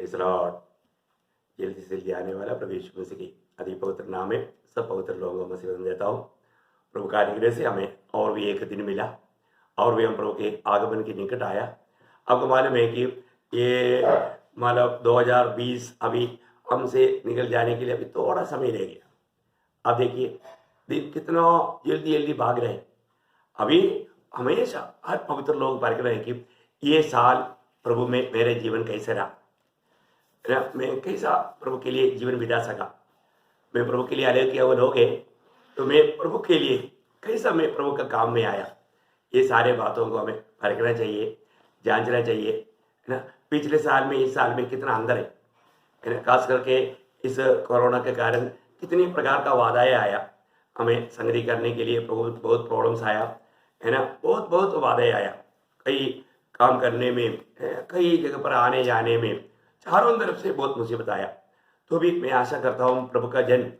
Praise Lord. जल्दी से जल्दी आने वाला प्रभु यीशु मसीह की अति पवित्र नाम में सब पवित्र लोगों को मसीह देता हूँ। प्रभु का अनुग्रह से हमें और भी एक दिन मिला और भी हम प्रभु के आगमन के निकट आया। आपको मालूम है कि ये मतलब 2020 अभी हमसे निकल जाने के लिए अभी थोड़ा समय रह गया। अब देखिए दिन कितना जल्दी जल्दी भाग रहे हैं। अभी हमेशा हर पवित्र लोग परख रहे हैं कि ये साल प्रभु में मेरे जीवन कैसे रहा, मैं कैसा प्रभु के लिए जीवन बिता सका, मैं प्रभु के लिए अलग किया वो लोग है तो मैं प्रभु के लिए कैसा मैं प्रभु का काम में आया। ये सारे बातों को हमें परखना चाहिए, जांचना चाहिए, है ना। पिछले साल में इस साल में कितना अंदर है ना। खास करके इस कोरोना के कारण कितनी प्रकार का वादाएं आया, हमें संगति करने के लिए बहुत बहुत प्रॉब्लम्स आया, है ना। बहुत बहुत वादे आया, कई काम करने में, कई जगह पर आने जाने में, चारों तरफ से बहुत मुसीबत आया। तो भी मैं आशा करता हूँ प्रभु का जन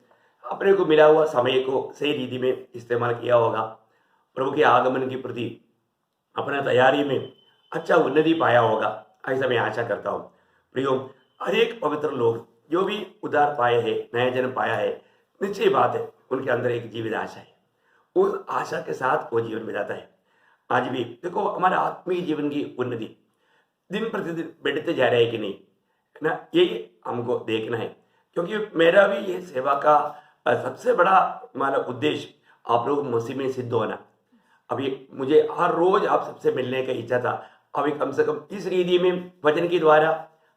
अपने को मिला हुआ समय को सही रीति में इस्तेमाल किया होगा, प्रभु के आगमन के प्रति अपना तैयारी में अच्छा उन्नति पाया होगा, ऐसा मैं आशा करता हूँ। प्रियो, हर एक पवित्र लोग जो भी उद्धार पाए हैं, नया जन्म पाया है, निश्चय बात है उनके अंदर एक जीवित आशा है। उस आशा के साथ वो जीवन बिताता है। आज भी देखो हमारा आत्मीय जीवन की उन्नति दिन प्रतिदिन बढ़ते जा रहा है कि नहीं, है ना। ये हमको देखना है, क्योंकि मेरा भी ये सेवा का सबसे बड़ा हमारा उद्देश्य आप लोग मसीह में सिद्ध होना। अभी मुझे हर रोज आप सबसे मिलने का इच्छा था। अभी कम से कम इस रीति में वचन के द्वारा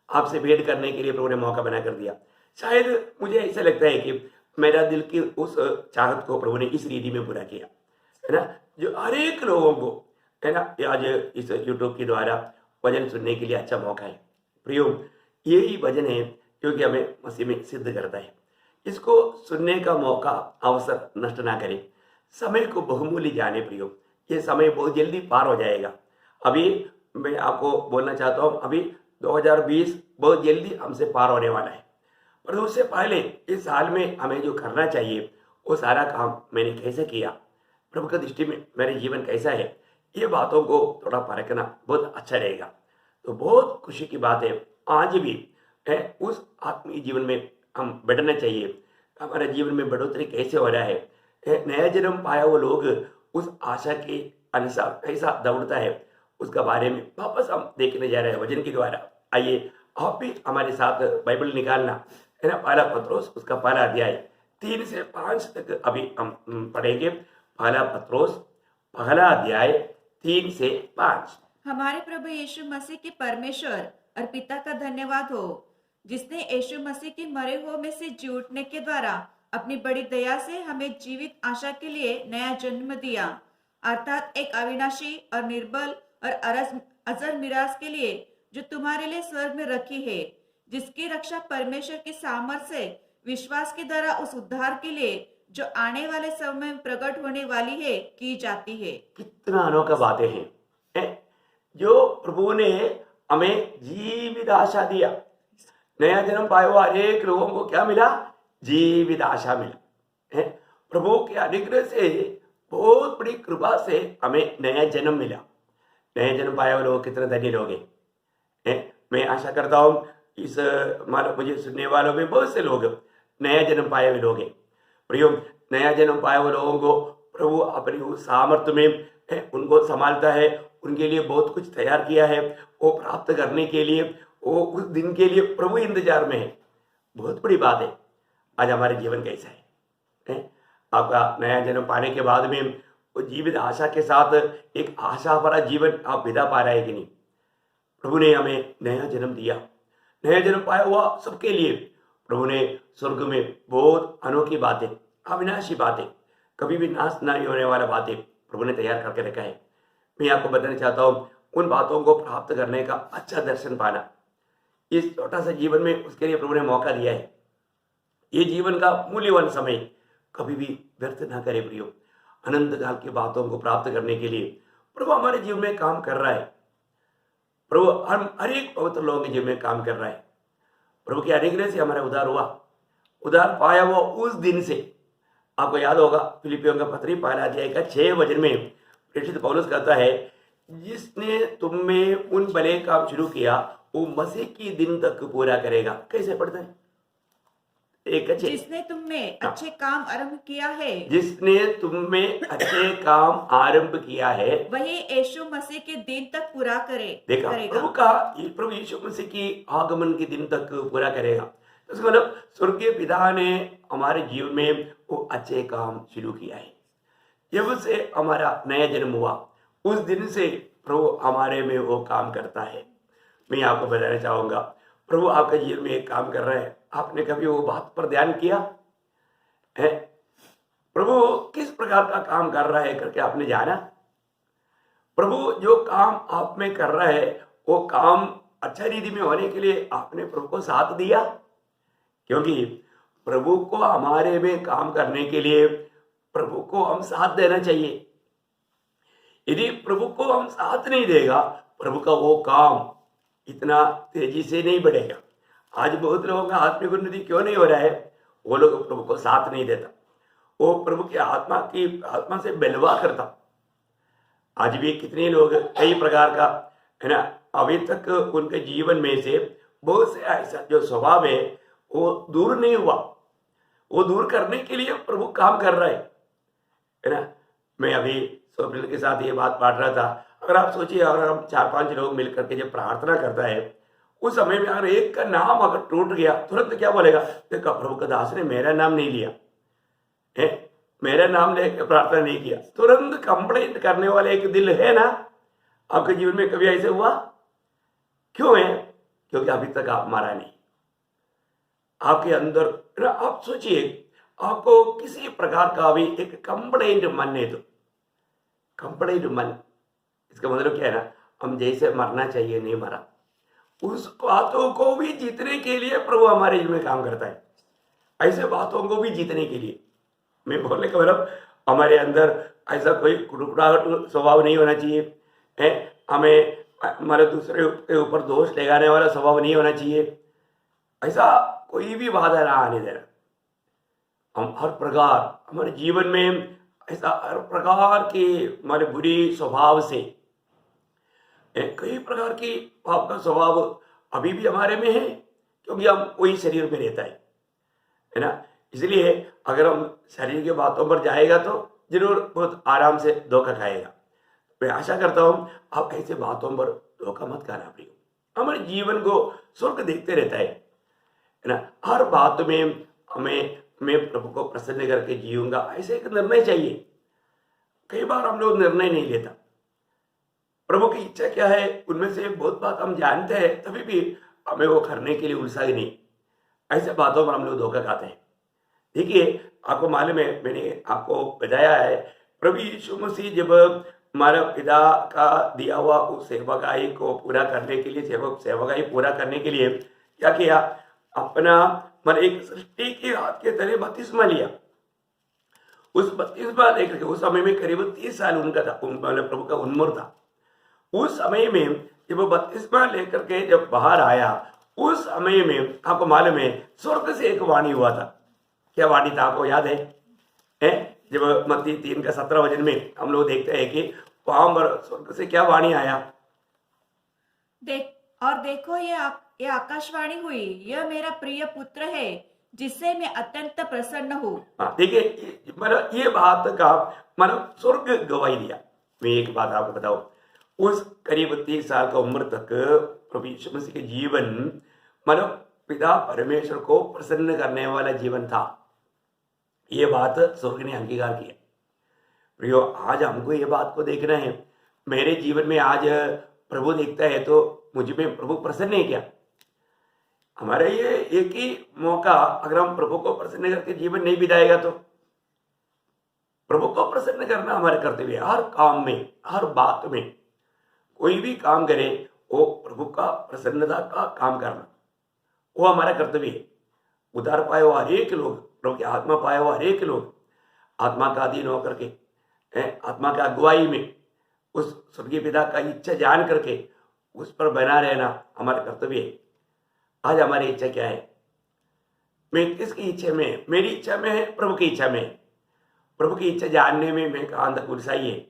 आपसे भेंट करने के लिए प्रभु ने मौका बना कर दिया। शायद मुझे ऐसा लगता है कि मेरा दिल की उस चाहत को प्रभु ने इस रीति में पूरा किया, है ना। जो हर एक लोगों को, है ना, आज इस यूट्यूब के द्वारा वचन सुनने के लिए अच्छा मौका है। प्रियो, यही वचन है क्योंकि हमें मसीह में सिद्ध करता है। इसको सुनने का मौका, अवसर नष्ट ना करें, समय को बहुमूल्य जाने। प्रियो, ये समय बहुत जल्दी पार हो जाएगा। अभी मैं आपको बोलना चाहता हूँ, अभी 2020 बहुत जल्दी हमसे पार होने वाला है, पर उससे पहले इस साल में हमें जो करना चाहिए वो सारा काम मैंने कैसे किया, प्रभु की दृष्टि में मेरे जीवन कैसा है, ये बातों को थोड़ा परखना बहुत अच्छा रहेगा। तो बहुत खुशी की बात है, आज भी है उस आत्मीय जीवन में हम बढ़ना चाहिए। हमारे जीवन में बढ़ोतरी कैसे हो रहा है, नया जन्म पाया वो लोग उस आशा के अनुसार कैसा दौड़ता है, उसका बारे में वापस हम देखने जा रहे हैं वचन के द्वारा। आइए आप भी हमारे साथ बाइबल निकालना, है ना। पहला पत्रोस उसका पहला अध्याय 3 से 5 तक अभी हम पढ़ेंगे। पहला पत्रोस पहला अध्याय 3 से 5। हमारे प्रभु यीशु मसीह के परमेश्वर और पिता का धन्यवाद हो, जिसने यीशु मसीह के मरे हुए में से जी उठने के द्वारा अपनी बड़ी दया से हमें जीवित आशा के लिए नया जन्म दिया, अर्थात एक अविनाशी और निर्बल और अजर मिराज के लिए जो तुम्हारे लिए स्वर्ग में रखी है, जिसकी रक्षा परमेश्वर की सामर्थ से विश्वास के द्वारा उस उद्धार के लिए जो आने वाले समय में प्रकट होने वाली है की जाती है। कितना अनोखा बातें हैं, जो प्रभु ने हमें जीवित आशा दिया। नया जन्म पाए हुआ अनेक लोगों को क्या मिला? जीवित आशा मिला है। प्रभु के अनुग्रह से बहुत बड़ी कृपा से हमें नया जन्म मिला। नया जन्म पाए हुए लोग कितने धन्य लोग हैं। मैं आशा करता हूँ इस मतलब मुझे सुनने वालों में बहुत से लोग नया जन्म पाए हुए लोग हैं। प्रियो, नया जन्म पाए हुए लोगों को प्रभु अपनी उस सामर्थ्य में उनको संभालता है, उनके लिए बहुत कुछ तैयार किया है। वो प्राप्त करने के लिए, वो उस दिन के लिए प्रभु इंतजार में है। बहुत बड़ी बात है। आज हमारे जीवन कैसा है? आपका नया जन्म पाने के बाद में वो जीवित आशा के साथ एक आशा भरा जीवन आप बिता पा रहे हैं कि नहीं? प्रभु ने हमें नया जन्म दिया। नया जन्म पाया हुआ सबके लिए प्रभु ने स्वर्ग में बहुत अनोखी बातें, अविनाशी बातें, कभी भी नाश नहीं होने वाला बातें प्रभु ने तैयार करके रखा है। मैं आपको बताना चाहता हूँ, उन बातों को प्राप्त करने का अच्छा दर्शन पाना, इस छोटा सा जीवन में उसके लिए प्रभु ने मौका दिया है। ये जीवन का मूल्यवान समय कभी भी व्यर्थ ना करे। प्रियो, अनंत काल की बातों को प्राप्त करने के लिए प्रभु हमारे जीवन में काम कर रहा है। प्रभु हम हर एक पवित्र लोगों के जीवन में काम कर रहा है। प्रभु के अनुग्रह से हमारा उद्धार हुआ, उद्धार पाया वो उस दिन से। आपको याद होगा फिलिपियों का पत्री पहला अध्याय का 6 वचन में प्रेरित पौलुस कहता है, जिसने तुम में उन भले काम शुरू किया वो मसीह की दिन तक पूरा करेगा। कैसे पढ़ते हैं? एक अच्छे जिसने तुम में अच्छे काम आरंभ किया है जिसने तुम में अच्छे काम आरंभ किया है, वही यीशु मसीह के दिन तक पूरा देखा करेगा। प्रभु यीशु मसीह की आगमन के दिन तक पूरा करेगा। तो इसका मतलब स्वर्गीय पिता ने हमारे जीवन में वो अच्छे काम शुरू किया है। जब से हमारा नया जन्म हुआ उस दिन से प्रभु हमारे में वो काम करता है। मैं आपको बताना चाहूंगा, प्रभु आपके जीवन में एक काम कर रहे हैं। आपने कभी वो बात पर ध्यान किया है? प्रभु किस प्रकार का काम कर रहा है करके आपने जाना? प्रभु जो काम आप में कर रहा है वो काम अच्छा रीति में होने के लिए आपने प्रभु को साथ दिया, क्योंकि प्रभु को हमारे में काम करने के लिए प्रभु को हम साथ देना चाहिए। यदि प्रभु को हम साथ नहीं देगा, प्रभु का वो काम इतना तेजी से नहीं बढ़ेगा। आज बहुत लोगों का आत्मिक उन्नति क्यों नहीं हो रहा है? वो लोग प्रभु को साथ नहीं देता, वो प्रभु की आत्मा से बलवा करता। आज भी कितने लोग कई प्रकार का है ना, अभी तक उनके जीवन में से बहुत से ऐसा जो स्वभाव है वो दूर नहीं हुआ। वो दूर करने के लिए प्रभु काम कर रहा है ना। मैं अभी स्वप्निल के साथ ये बात बांट रहा था। अगर आप सोचिए, अगर हम 4-5 लोग मिलकर के जब प्रार्थना करता है, उस समय में अगर एक का नाम अगर टूट गया, तुरंत क्या बोलेगा? देखा, प्रभु का दास ने मेरा नाम नहीं लिया है, मेरा नाम लेकर प्रार्थना नहीं किया। तुरंत कंप्लेंट करने वाले एक दिल है ना। आपके जीवन में कभी ऐसे हुआ? क्यों है? क्योंकि अभी तक आप मारा नहीं। आपके अंदर आप सोचिए, आपको किसी प्रकार का भी एक कंप्लेंट मन है तो कंप्लेंट मन, इसका मतलब क्या है ना, हम जैसे मरना चाहिए नहीं मरा। उस बातों को भी जीतने के लिए प्रभु हमारे जीवन में काम करता है। ऐसे बातों को भी जीतने के लिए, मैं बोलने का मतलब हमारे अंदर ऐसा कोई कुड़कुड़ाहट स्वभाव नहीं होना चाहिए है। हमें हमारे दूसरे के ऊपर दोष लगाने वाला स्वभाव नहीं होना चाहिए। ऐसा कोई भी बाधा ना आने देना। हम हर प्रकार हमारे जीवन में ऐसा हर प्रकार के हमारे बुरी स्वभाव से, कई प्रकार की पाप का स्वभाव अभी भी हमारे में है, क्योंकि हम वही शरीर में रहता है ना। इसलिए अगर हम शरीर की बातों पर जाएगा तो जरूर बहुत आराम से धोखा खाएगा। मैं आशा करता हूं आप ऐसे बातों पर धोखा मत खाना प्रियो। हमारे जीवन को स्वर्ग देखते रहता है ना। हर बात में हमें मैं प्रभु को प्रसन्न करके जीऊंगा, ऐसे एक निर्णय चाहिए। कई बार हम लोग निर्णय नहीं लेता। प्रभु की इच्छा क्या है उनमें से बहुत बात हम जानते हैं, तभी भी हमें वो करने के लिए उत्साह नहीं। ऐसे बातों पर हम लोग धोखा खाते हैं। देखिए, आपको मालूम है, मैंने आपको बताया है, प्रभु यीशु मसीह जब हमारा पिता का दिया हुआ उस सेवकाई को पूरा करने के लिए, सेवकाई पूरा करने के लिए क्या किया? अपना मन एक सृष्टि के हाथ के तले बपतिस्मा लिया। उस बपतिस्मा लेकर के उस समय में करीब 30 साल उनका था, प्रभु का उम्र था। उस समय में जब बपतिस्मा लेकर के जब बाहर आया, उस समय में आपको मालूम है स्वर्ग से एक वाणी हुआ था। क्या वाणी था आपको याद है? जब मत्ती 3:17 वचन में हम लोग देखते हैं कि वहां पर स्वर्ग से क्या वाणी आया? देखो ये आकाशवाणी हुई, यह मेरा प्रिय पुत्र है जिससे मैं अत्यंत प्रसन्न हूँ। देखिए, मतलब ये बात का मतलब स्वर्ग गवाही दिया। मैं एक बात आपको बताऊं, उस करीब 30 साल का उम्र तक प्रभु यीशु मसीह के जीवन मतलब पिता परमेश्वर को प्रसन्न करने वाला जीवन था। ये बात स्वर्ग ने अंगीकार किया। प्रियो, आज हमको ये बात को देखना है। मेरे जीवन में आज प्रभु देखता है तो मुझ में प्रभु प्रसन्न है क्या? हमारा ये एक ही मौका, अगर हम प्रभु को प्रसन्न करके जीवन नहीं बिताएगा तो प्रभु को प्रसन्न करना हमारा कर्तव्य है। हर काम में, हर बात में, कोई भी काम करे वो प्रभु का प्रसन्नता का काम करना, वो हमारा कर्तव्य है। उद्धार पाए हुआ हर एक लोग, प्रभु की आत्मा पाए हुआ हर एक लोग आत्मा का अधीन होकर के, आत्मा का अगुवाई में उस स्वर्गीय पिता का इच्छा जान करके उस पर बना रहना हमारा कर्तव्य है। आज हमारी इच्छा क्या है? मैं किसकी इच्छा में? मेरी इच्छा में है, प्रभु की इच्छा में है। प्रभु की इच्छा जानने में मैं कहां तक उत्साही है?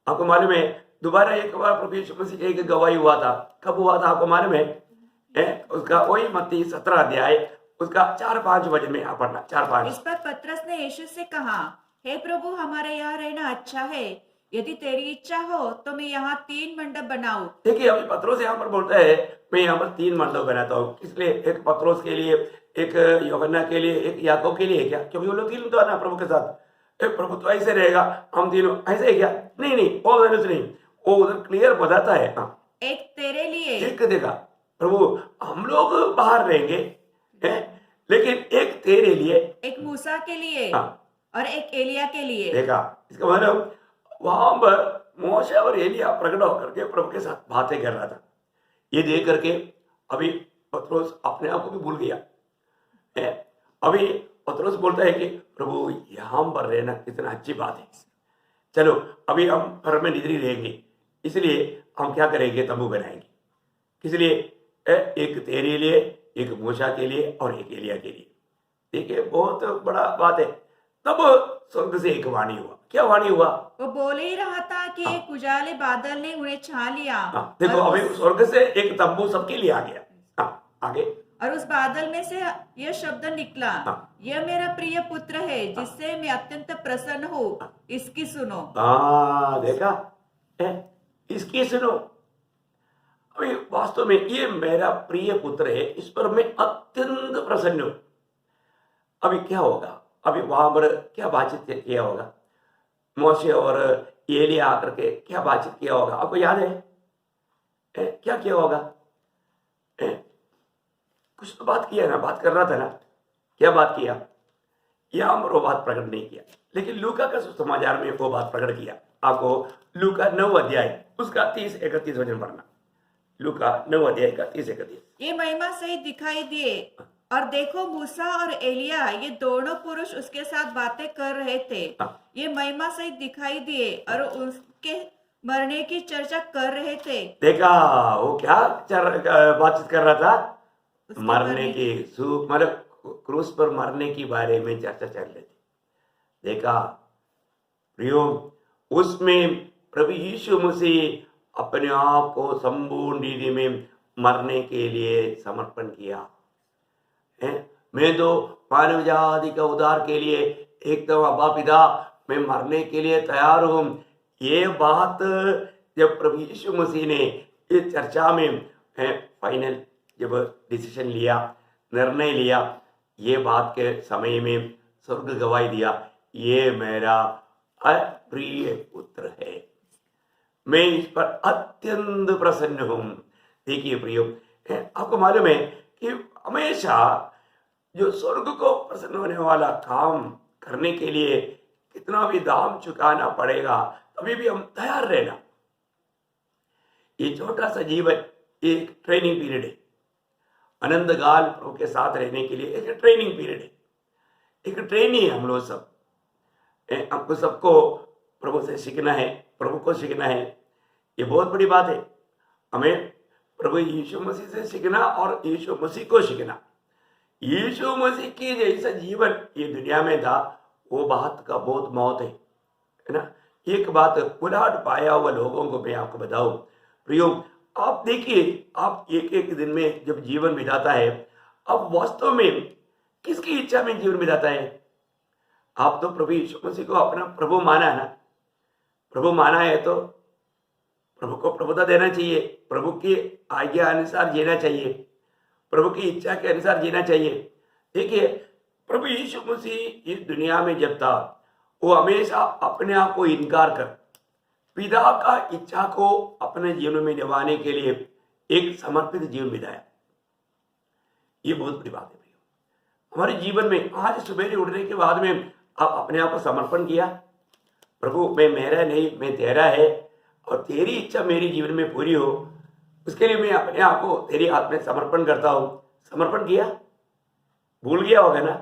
आपको मालूम है, दोबारा एक बार प्रभु यीशु मसीह एक गवाही हुआ था। कब हुआ था आपको मालूम है? उसका वही मत्ती 17 अध्याय उसका 4-5 वचन में आप पढ़ना, 4-5। इस पर पतरस ने यीशु से कहा, हे प्रभु, हमारे यहाँ रहना अच्छा है। यदि तेरी इच्छा हो तो मैं यहाँ 3 मंडप बनाऊं। देखिए अभी पत्रोस यहाँ पर बोलता है मैं यहाँ पर 3 मंडप बनाता हूँ। इसलिए एक पत्रोस के लिए, एक यूहन्ना के लिए, एक याकूब के लिए, क्या? क्योंकि वो लोग 3 तो है ना प्रभु के साथ। एक प्रभु तो ऐसे रहेगा, हम तीनों ऐसे ही क्या? नहीं, वो नहीं, वो उधर क्लियर बताता है। हाँ, एक तेरे लिए, एक देखा प्रभु हम लोग बाहर रहेंगे, लेकिन एक तेरे लिए, एक मूसा के लिए, हाँ, और एक एलिया के लिए। देखा इसका मतलब वहां पर मोशे और एलिया प्रकट होकर के प्रभु के साथ बातें कर रहा था। ये देख करके अभी पतरस अपने आप को भी भूल गया। अभी पतरस बोलता है कि प्रभु यहाँ पर रहना कितना अच्छी बात है। चलो अभी हम घर में निद्री रहेंगे, इसलिए हम क्या करेंगे? तंबू बनाएंगे। किस लिए? एक तेरे लिए, एक मूसा के लिए और एक एलिया के लिए। देखिए बहुत बड़ा बात है। तब स्वर्ग से एक वाणी हुआ। क्या वाणी हुआ? वो बोल ही रहा था कि एक उजाले बादल ने उन्हें छा लिया। हाँ, देखो और अभी स्वर्ग से एक तंबू सबके लिए आ गया। हाँ, आगे। और उस बादल में से यह शब्द निकला, हाँ। यह मेरा प्रिय पुत्र है, जिससे मैं अत्यंत प्रसन्न हूँ, इसकी सुनो। हाँ देखा है, इसकी सुनो। अभी वास्तव में ये मेरा प्रिय पुत्र है, इस पर मैं अत्यंत प्रसन्न हूं। अभी क्या होगा? अभी वहां पर क्या बातचीत किया होगा? मोशे और एलिया आकर के क्या बातचीत किया होगा? आपको याद है? क्या किया होगा? कुछ तो बात किया ना, बात कर रहा था ना। क्या बात किया? यहाँ पर वो बात प्रकट नहीं किया, लेकिन लूका का सुसमाचार में वो बात प्रकट किया। आपको लूका 9 अध्याय उसका 30-31 वचन पढ़ना। लूका 9 अध्याय का 30-31। ये महिमा सहित दिखाई दिए, और देखो मूसा और एलिया ये दोनों पुरुष उसके साथ बातें कर रहे थे। हाँ। ये महिमा सहित दिखाई दिए और उसके मरने की चर्चा कर रहे थे। देखा वो क्या बातचीत कर रहा था? उसके मरने की मतलब क्रूस पर मरने की बारे में चर्चा चल रही थी। देखा प्रियो, उसमें प्रभु यीशु मसीह अपने आप को संपूर्ण रीति में मरने के लिए समर्पण किया है। मैं तो मानव जाति का उद्धार के लिए एकदम अब्बा पिता मैं मरने के लिए तैयार हूं। ये बात जब प्रभु यीशु मसीह ने इस चर्चा में फाइनल जब डिसीजन लिया, निर्णय लिया, ये बात के समय में स्वर्ग गवाही दिया, ये मेरा प्रिय पुत्र है, मैं इस पर अत्यंत प्रसन्न हूं। देखिए प्रियो, आपको मालूम है कि हमेशा जो स्वर्ग को प्रसन्न होने वाला काम करने के लिए कितना भी दाम चुकाना पड़ेगा, तभी भी हम तैयार रहना। ये छोटा सा जीवन एक ट्रेनिंग पीरियड है। अनंत काल प्रभु के साथ रहने के लिए एक ट्रेनिंग पीरियड है, एक ट्रेनिंग है। हम लोग सब हमको सबको प्रभु से सीखना है, प्रभु को सीखना है। ये बहुत बड़ी बात है। हमें प्रभु यीशु मसीह से सीखना और यीशु मसीह को सीखना। यीशु मसीह की जैसा जीवन ये दुनिया में था, वो बात का बहुत मौत है ना। एक बात उलाट पाया हुआ लोगों को मैं आपको बताऊं प्रियो, आप देखिए, आप एक एक दिन में जब जीवन बिताता है, अब वास्तव में किसकी इच्छा में जीवन बिताता है? आप तो प्रभु यीशु मसीह को अपना प्रभु माना है ना। प्रभु माना है तो प्रभु को प्रभुता देना चाहिए, प्रभु की आज्ञा अनुसार जीना चाहिए, प्रभु की इच्छा के अनुसार जीना चाहिए। देखिए प्रभु यीशु मसीह इस दुनिया में जब था, वो हमेशा अपने आप को इनकार कर पिता का इच्छा को अपने जीवन में निभाने के लिए एक समर्पित जीवन बिताया। ये बहुत बड़ी बात है हमारे जीवन में। आज सुबह उठने के बाद में आप अपने आप को समर्पण किया, प्रभु मैं मेरा नहीं, मैं तेरा है, और तेरी इच्छा मेरी जीवन में पूरी हो, उसके लिए मैं अपने आप को तेरी हाथ में समर्पण करता हूं। समर्पण किया? भूल गया होगा ना?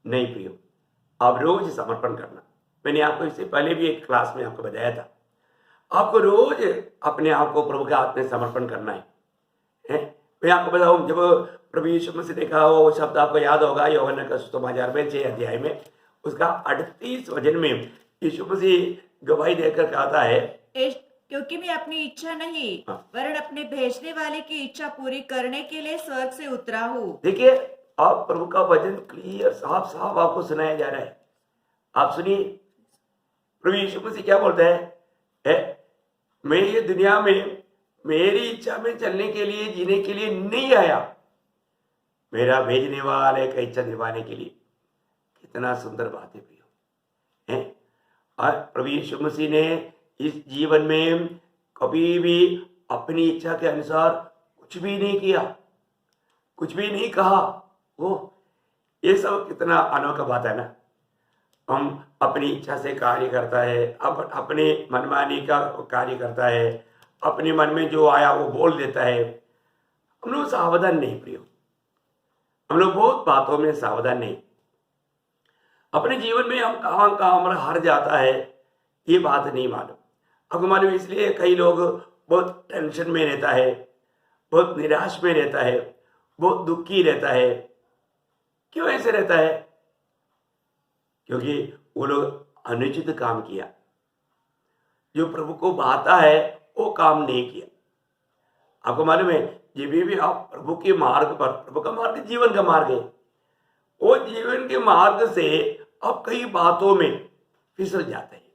नहीं प्रियो, आप रोज समर्पण करना। मैंने आपको इससे पहले भी एक क्लास में आपको बताया था, आपको रोज अपने आप को प्रभु के हाथ में समर्पण करना है। मैं आपको बताऊं, जब प्रभु यीशु मसीह ने कहा वो शब्द आपको याद होगा, यूहन्ना का सुसमाचार में 6 अध्याय में उसका 38 वचन में यीशु मसीह गवाही देकर कहता है, क्योंकि मैं अपनी इच्छा नहीं हाँ। वरन अपने भेजने वाले की इच्छा पूरी करने के लिए स्वर्ग से उतरा हूँ। देखिए, आप प्रभु का वचन क्लियर साफ साफ आपको सुनाया जा रहा है। आप सुनिए, प्रभु यीशु मसीह क्या बोलता है, मैं ये दुनिया में मेरी इच्छा में चलने के लिए, जीने के लिए नहीं आया, मेरा भेजने वाले का इच्छा निभाने के लिए। कितना सुंदर बात है प्रियो, है। और प्रभु यीशु मसीह ने इस जीवन में कभी भी अपनी इच्छा के अनुसार कुछ भी नहीं किया, कुछ भी नहीं कहा। वो ये सब कितना अनोखा बात है ना। हम अपनी इच्छा से कार्य करता है, अपने मनमानी का कार्य करता है, अपने मन में जो आया वो बोल देता है। हम लोग सावधान नहीं प्रियो, हम लोग बहुत बातों में सावधान नहीं। अपने जीवन में हम कहाँ कहाँ हमारा हार जाता है ये बात नहीं मालूम। आपको मालूम, इसलिए कई लोग बहुत टेंशन में रहता है, बहुत निराश में रहता है, बहुत दुखी रहता है। क्यों ऐसे रहता है? क्योंकि वो लोग अनुचित काम किया, जो प्रभु को भाता है वो काम नहीं किया। आपको मालूम है, जब भी आप प्रभु के मार्ग पर, प्रभु का मार्ग जीवन का मार्ग है, वो जीवन के मार्ग से आप कई बातों में फिसल जाते हैं।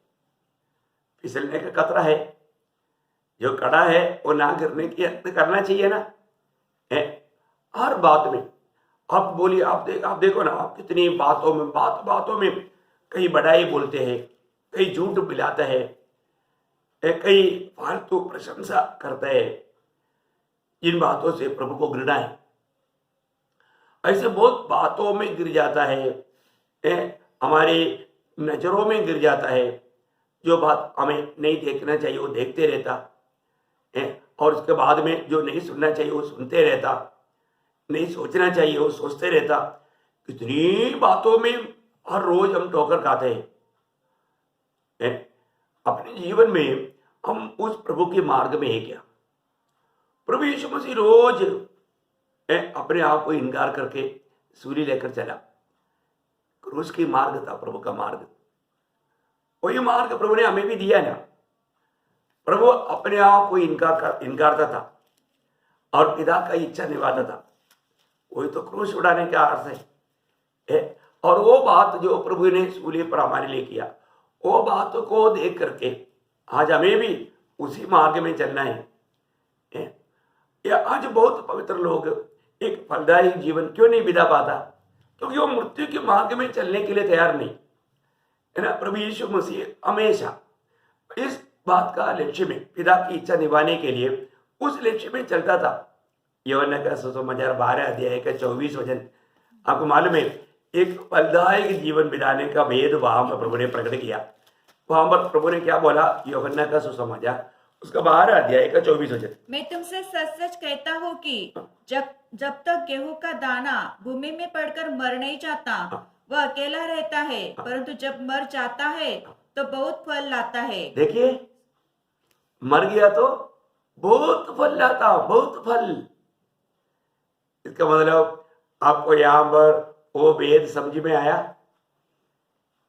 फिसलने का खतरा है, जो कड़ा है वो ना गिरने की करना चाहिए ना, है। हर बात में आप बोलिए, आप देखो ना, आप कितनी बातों में कई बड़ाई बोलते हैं, कई झूठ मिलाते हैं, कई फालतू प्रशंसा करते हैं। जिन बातों से प्रभु को घृणा है, ऐसे बहुत बातों में गिर जाता है, हमारी नजरों में गिर जाता है। जो बात हमें नहीं देखना चाहिए वो देखते रहता है, और उसके बाद में जो नहीं सुनना चाहिए वो सुनते रहता, नहीं सोचना चाहिए वो सोचते रहता। कितनी बातों में हर रोज हम ठोकर खाते हैं। अपने जीवन में हम उस प्रभु के मार्ग में है क्या? प्रभु यीशु मसीह रोज अपने आप को इनकार करके सूली लेकर चला। क्रूस की मार्ग था प्रभु का मार्ग, वही मार्ग प्रभु ने हमें भी दिया ना। प्रभु अपने आप को इनकारता था और पिता का इच्छा निभाता था। वही तो क्रूस उड़ाने का अर्थ है। और वो बात जो प्रभु ने सूली पर हमारे लिए किया, वो बात को देख करके आज हमें भी उसी मार्ग में चलना है। या आज बहुत पवित्र लोग एक फलदायी जीवन क्यों नहीं बिता पाता? क्योंकि वो मृत्यु के मार्ग में चलने के लिए तैयार नहीं है ना। प्रभु यीशु मसीह हमेशा इस बात का लक्ष्य में, पिता की इच्छा निभाने के लिए उस लक्ष्य में चलता था। यूहन्ना का सुसमाचार 12 अध्याय का 24 वचन, आपको मालूम है, एक फलदायक जीवन बिताने का भेद वहां पर प्रभु ने प्रकट किया। वहां पर प्रभु ने क्या बोला? यूहन्ना का सुसमाचार उसका 12 अध्याय का 24 वचन, मैं तुमसे सच सच कहता हूँ कि जब तक गेहूं का दाना भूमि में पड़कर मर नहीं जाता वह अकेला रहता है, परंतु जब मर जाता है तो बहुत फल लाता है। देखिए, मर गया तो बहुत फल लाता, बहुत फल। इसका मतलब आपको यहां पर वो भेद समझ में आया?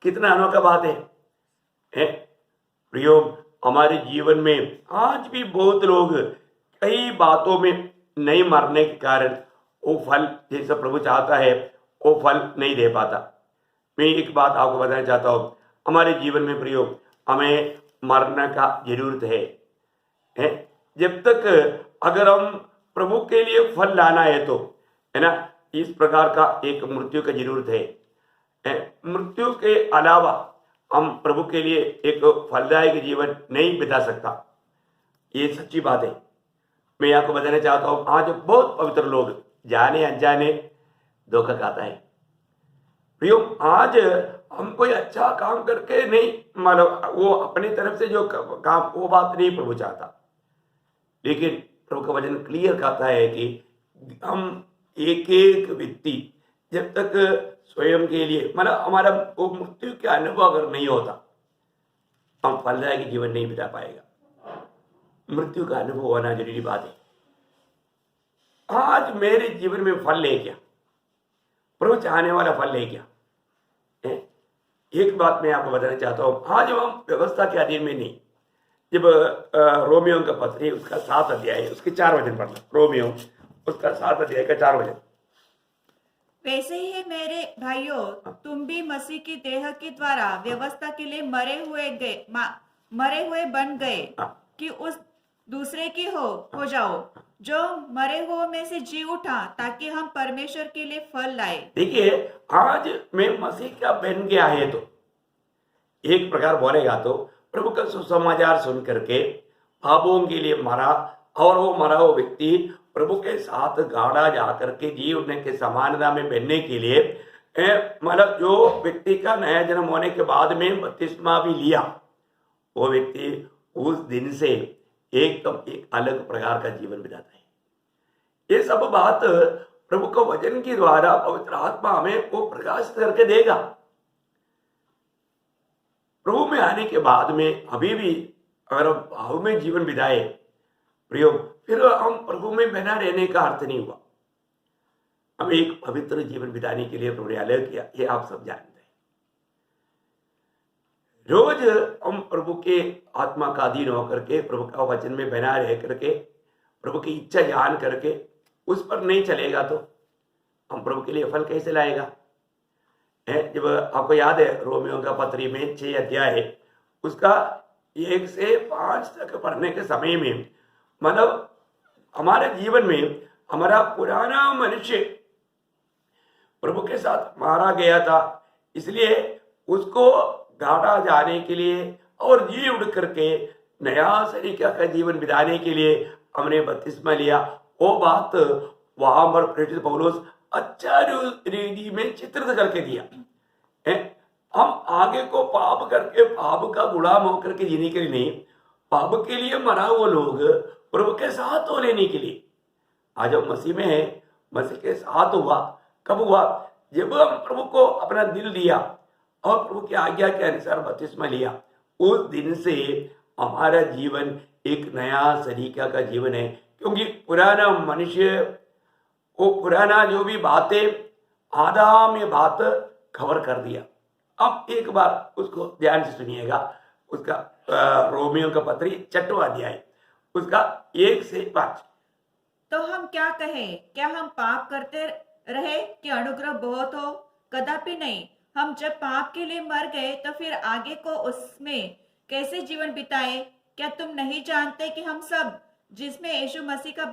कितना अनोखा बात है। प्रियो, हमारे जीवन में आज भी बहुत लोग कई बातों में नहीं मरने के कारण वो फल जैसा प्रभु चाहता है वो फल नहीं दे पाता। मैं एक बात आपको बताना चाहता हूँ, हमारे जीवन में प्रियो हमें मरने का जरूरत है। जब तक अगर हम प्रभु के लिए फल लाना है तो, है ना, इस प्रकार का एक मृत्यु का जरूरत है। मृत्यु के अलावा हम प्रभु के लिए एक फलदायक जीवन नहीं बिता सकता। ये सच्ची बात है। मैं आपको बताना चाहता हूँ, आज बहुत पवित्र लोग जाने अनजाने धोखा खाता है। प्रियो, आज हम कोई अच्छा काम करके नहीं, मतलब वो अपनी तरफ से जो काम, वो बात नहीं प्रभु चाहता। लेकिन प्रभु का वचन क्लियर कहता है कि हम एक एक व्यक्ति जब तक स्वयं के लिए, मतलब हमारा वो मृत्यु का अनुभव अगर नहीं होता, हम फलदायक जीवन नहीं बिता पाएगा। मृत्यु का अनुभव होना जरूरी बात है। आज मेरे जीवन में फल ले क्या? प्रभु चाहने वाला फल ले क्या? एक बात मैं आपको बताना चाहता हूं, आज हम व्यवस्था के अधीन में नहीं, जब रोमियो का पत्री उसका 7 अध्याय उसके 4 वचन पढ़ना, रोमियो उसका 7 अध्याय का 4 वचन। वैसे ही मेरे भाइयों, तुम भी मसीह की देह के द्वारा व्यवस्था के लिए मरे हुए बन गए हाँ। कि उस दूसरे की हो जाओ जो मरे हुए में से जी उठा, ताकि हम परमेश्वर के लिए फल लाए। देखिए, आज मैं मसीह का बन गया है तो एक प्रकार बोलेगा तो प्रभु का सुसमाचार सुन करके पापों के लिए मरा, और वो मरा हुआ व्यक्ति प्रभु के साथ गाड़ा जा करके जी उठने के समानता में बनने के लिए मतलब जो व्यक्ति का नया जन्म होने के बाद में बपतिस्मा भी लिया, वो व्यक्ति उस दिन से एकदम एक अलग प्रकार का जीवन बिताता है। ये सब बात प्रभु को वचन के द्वारा पवित्र आत्मा हमें वो प्रकाशित करके देगा। प्रभु में आने के बाद में अभी भी अगर हम भाव में जीवन बिताए प्रियो, फिर हम प्रभु में बना रहने का अर्थ नहीं हुआ। हमें एक पवित्र जीवन बिताने के लिए प्रभु ने अलग किया, ये आप सब जानते हैं। रोज हम प्रभु के आत्मा का अधीन होकर के प्रभु का वचन में बना रह करके प्रभु की इच्छा जान करके उस पर नहीं चलेगा तो हम प्रभु के लिए फल कैसे लाएगा? जब आपको याद है रोमियो का पत्री में 6 अध्याय है, उसका 1 से 5 तक पढ़ने के समय में मतलब हमारे जीवन में हमारा पुराना मनुष्य प्रभु के साथ मारा गया था, इसलिए उसको गाड़ा जाने के लिए और जी उड़ करके नया तरीका का जीवन बिताने के लिए हमने बपतिस्मा लिया। वो बात वहां पर प्रेरित पौलुस अच्छा रीति में चित्रित करके दिया। हम आगे को पाप करके पाप का गुलाम होकर के जीने के लिए नहीं, पाप के लिए मरा हुआ लोग प्रभु के साथ हो लेने के लिए आज हम मसीह में है, मसीह के साथ हुआ। कब हुआ? जब हम प्रभु को अपना दिल दिया और प्रभु की आज्ञा के अनुसार बपतिस्मा लिया। उस दिन से हमारा जीवन एक नया तरीका का जीवन है, क्योंकि पुराना मनुष्य वो पुराना जो भी बातें आधा में बात कवर कर दिया। अब एक बार उसको ध्यान से सुनिएगा, उसका रोमियो का पत्री 6वां अध्याय उसका 1 से 5। तो हम क्या कहें? क्या हम पाप करते रहे कि अनुग्रह बहुत हो? कदापि नहीं। हम जब पाप के लिए मर गए तो फिर आगे को उसमें कैसे जीवन बिताए? क्या तुम नहीं जानते कि हम सब जिसमें यीशु मसीह का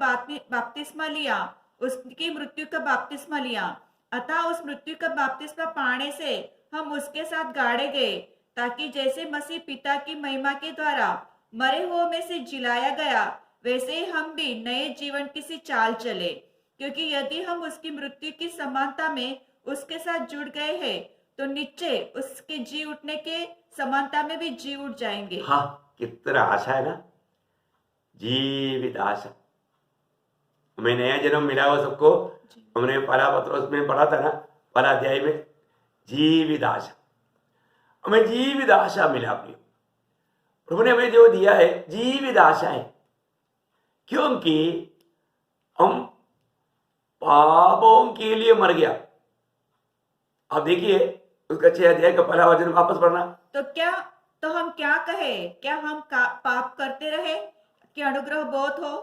बपतिस्मा लिया, उसकी मृत्यु का बपतिस्मा लिया, अतः उस मृत्यु का बपतिस्मा पाने से हम उसके साथ गाड़े गए, ताकि जैसे मसीह पिता की महिमा के द्वारा मरे हुए में से जिलाया गया, वैसे ही हम भी नए जीवन की सी चाल चले। क्योंकि यदि हम उसकी मृत्यु की समानता में उसके साथ जुड़ गए हैं, तो निश्चय उसके जी उठने के समानता में भी जी उठ जाएंगे। हाँ, कितना आशा है ना, जीवित आशा। हमें नया जन्म मिला हुआ सबको, हमने पहला पत्र में पढ़ा था ना, पहला अध्याय में जीवित आशा। हमें जीवित आशा मिला प्रियो, प्रभु ने हमें जो दिया है जीवित आशा है, क्योंकि हम पापों के लिए मर गया। आप देखिए उसका 6 अध्याय का पहला वचन वापस पढ़ना। तो हम क्या कहे? क्या हम पाप करते रहे कि अनुग्रह बहुत हो?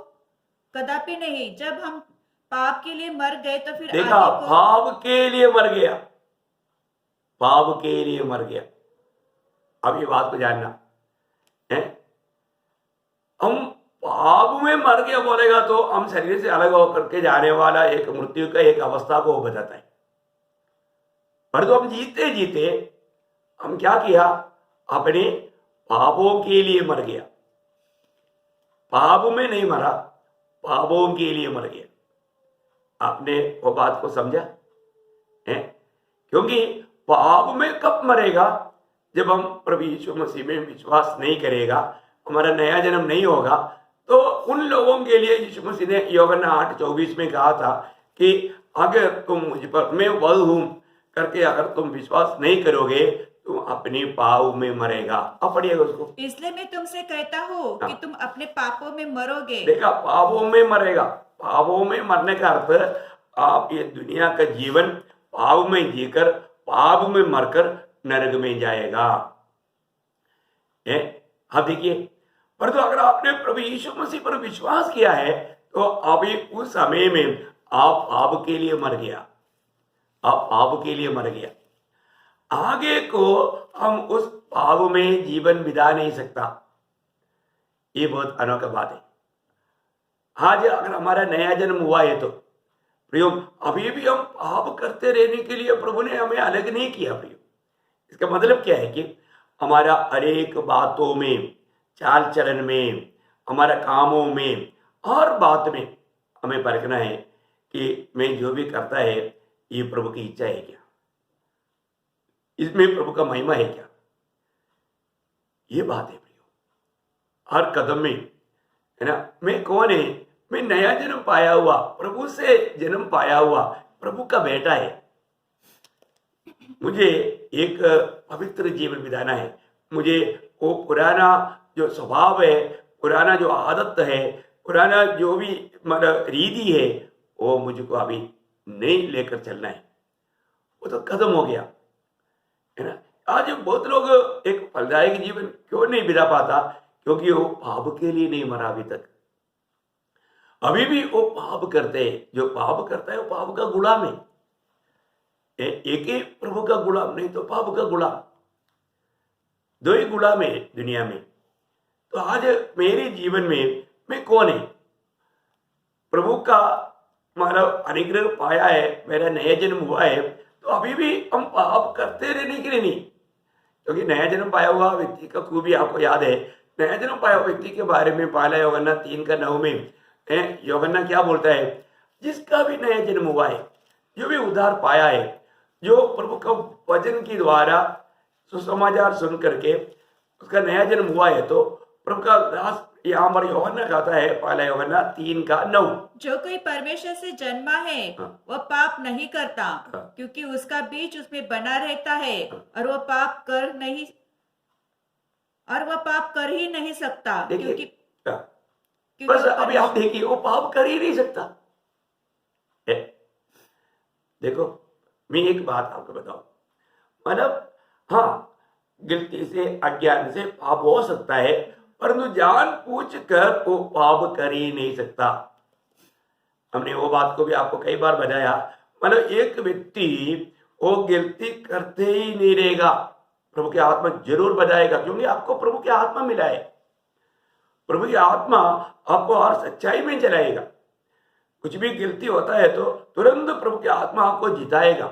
कदापि नहीं। जब हम पाप के लिए मर गए तो फिर देखा, आगे को पाप के लिए मर गया, पाप के लिए मर गया। अब ये बात को जानना है, हम पाप में मर गया बोलेगा तो हम शरीर से अलग होकर के जाने वाला एक मृत्यु का एक अवस्था को बताता है। पर तो हम जीते जीते हम क्या किया? अपने पापों के लिए मर गया। पाप में नहीं मरा, पापों के लिए मर गया। आपने वो बात को समझा है? क्योंकि पाप में कब मरेगा? जब हम प्रभु यीशु मसीह में विश्वास नहीं करेगा, हमारा नया जन्म नहीं होगा, तो उन लोगों के लिए यीशु मसीह ने यूहन्ना 8:24 में कहा था कि अगर तुम मुझ पर मैं वह हूं करके अगर तुम विश्वास नहीं करोगे, तुम अपने पाप में मरेगा। अब पढ़िएगा उसको। इसलिए मैं तुमसे कहता हूँ कि तुम अपने पापों में मरोगे। देखा, पापों में मरेगा। पापों में मरने का अर्थ आप ये दुनिया का जीवन पाप में जीकर पाप में मरकर नरक में जाएगा। अब देखिए, परंतु अगर आपने प्रभु यीशु मसीह पर विश्वास किया है तो अभी उस समय में आप पाप के लिए मर गया, आप पाप के लिए मर गया। आगे को हम उस पाप में जीवन बिता नहीं सकता। ये बहुत अनोखा बात है। आज अगर हमारा नया जन्म हुआ है तो प्रियो अभी भी हम पाप करते रहने के लिए प्रभु ने हमें अलग नहीं किया प्रियो। इसका मतलब क्या है कि हमारा अनेक बातों में, चाल चलन में, हमारा कामों में, हर बात में हमें परखना है कि मैं जो भी करता है ये प्रभु की इच्छा है क्या, इसमें प्रभु का महिमा है क्या। ये बात है प्रियो। हर कदम में है ना, मैं कौन है, मैं नया जन्म पाया हुआ, प्रभु से जन्म पाया हुआ प्रभु का बेटा है। मुझे एक पवित्र जीवन बिताना है। मुझे वो पुराना जो स्वभाव है, पुराना जो आदत है, पुराना जो भी मतलब रीति है, वो मुझको अभी नहीं लेकर चलना है। वो तो खत्म हो गया है ना। आज बहुत लोग एक फलदायक जीवन क्यों नहीं बिता पाता, क्योंकि वो पाप के लिए नहीं मरा अभी तक। अभी भी वो पाप करते हैं। जो पाप करता है वो पाप का गुलाम है। एक ही प्रभु का गुलाम नहीं तो पाप का गुलाम। दो ही गुलाम है दुनिया में। तो आज मेरे जीवन में मैं कौन है, प्रभु का मतलब अनुग्रह पाया है, मेरा नया जन्म हुआ है, तो अभी भी हम पाप करते रहने के लिए नहीं। क्योंकि नया जन्म पाया हुआ व्यक्ति का खूबी आपको याद है। नया जन्म पाया हुआ व्यक्ति के बारे में पहला यूहन्ना 3:9 में यूहन्ना क्या बोलता है, जिसका भी नया जन्म हुआ है, जो भी उद्धार पाया है, जो प्रभु का वचन के द्वारा सुसमाचार सुन करके उसका नया जन्म हुआ है, तो प्रभु का दास यहाँ पर यूहन्ना कहता है, पहला यूहन्ना 3:9, जो कोई परमेश्वर से जन्मा है हाँ। वह पाप नहीं करता, हाँ। क्योंकि उसका बीज उसमें बना रहता है और वह पाप कर ही नहीं सकता, देखिए क्योंकि बस वह अभी आप देखिए वो पाप कर ही नहीं सकता है। देखो मैं एक बात आपको बताऊं, मतलब हाँ गलती से अज्ञान से पाप हो सकता है, परंतु जान पूछ कर वो पाप कर ही नहीं सकता। हमने वो बात को भी आपको कई बार बताया। मतलब एक व्यक्ति वो गलती करते ही नहीं रहेगा, प्रभु की आत्मा जरूर बताएगा, क्योंकि आपको प्रभु की आत्मा मिला है। प्रभु की आत्मा आपको हर सच्चाई में चलाएगा। कुछ भी गलती होता है तो तुरंत प्रभु की आत्मा आपको जिताएगा।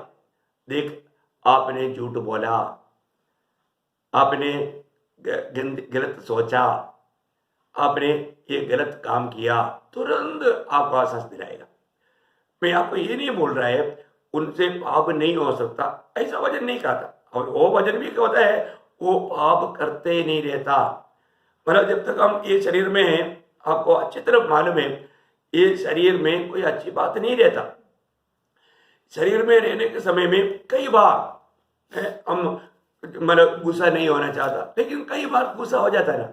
देख, आपने झूठ बोला, आपने गलत सोचा, आपने ये गलत काम किया, तुरंत आपको आश्वास दिलाएगा। मैं आपको ये नहीं बोल रहा है उनसे पाप नहीं हो सकता, ऐसा वचन नहीं कहता। और वो वचन भी क्या होता है, वो पाप करते ही नहीं रहता। मतलब जब तक हम ये शरीर में हैं, आपको अच्छी तरह मालूम है, ये शरीर में कोई अच्छी बात नहीं रहता। शरीर में रहने के समय में कई बार हम मतलब गुस्सा नहीं होना चाहता, लेकिन कई बार गुस्सा हो जाता है ना।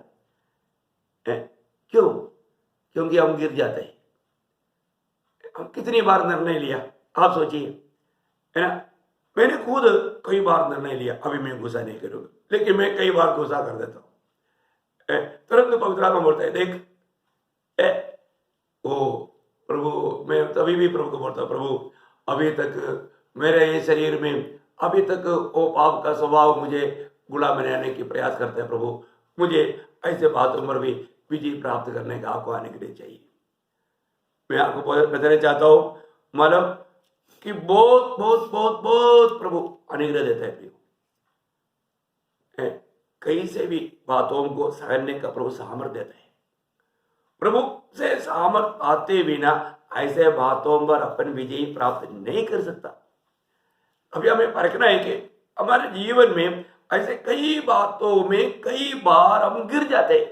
क्यों? क्योंकि हम गिर जाते हैं। हम कितनी बार निर्णय लिया, आप सोचिए, है ना। मैंने खुद कई बार निर्णय लिया अभी मैं गुस्सा नहीं करूंगा, लेकिन मैं कई बार गुस्सा कर देता हूं। तुरंत पवित्र आत्मा बोलता है, देख ओ प्रभु, मैं तभी भी प्रभु को बोलता हूँ, प्रभु अभी तक मेरे ये शरीर में अभी तक वो पाप का स्वभाव मुझे गुलाम बनाने की प्रयास करता है। प्रभु मुझे ऐसे बातों पर भी विजय प्राप्त करने का आपको अनुग्रह चाहिए। मैं आपको बताना चाहता हूँ मतलब कि बहुत बहुत बहुत बहुत प्रभु अनुग्रह देता है। कहीं से भी बातों को सहने का प्रभु सामर्थ्य देता है। प्रभु से सामर्थ आते बिना ऐसे बातों पर अपन विजय प्राप्त नहीं कर सकता। अभी हमें परखना है कि हमारे जीवन में ऐसे कई बातों में कई बार हम गिर जाते हैं,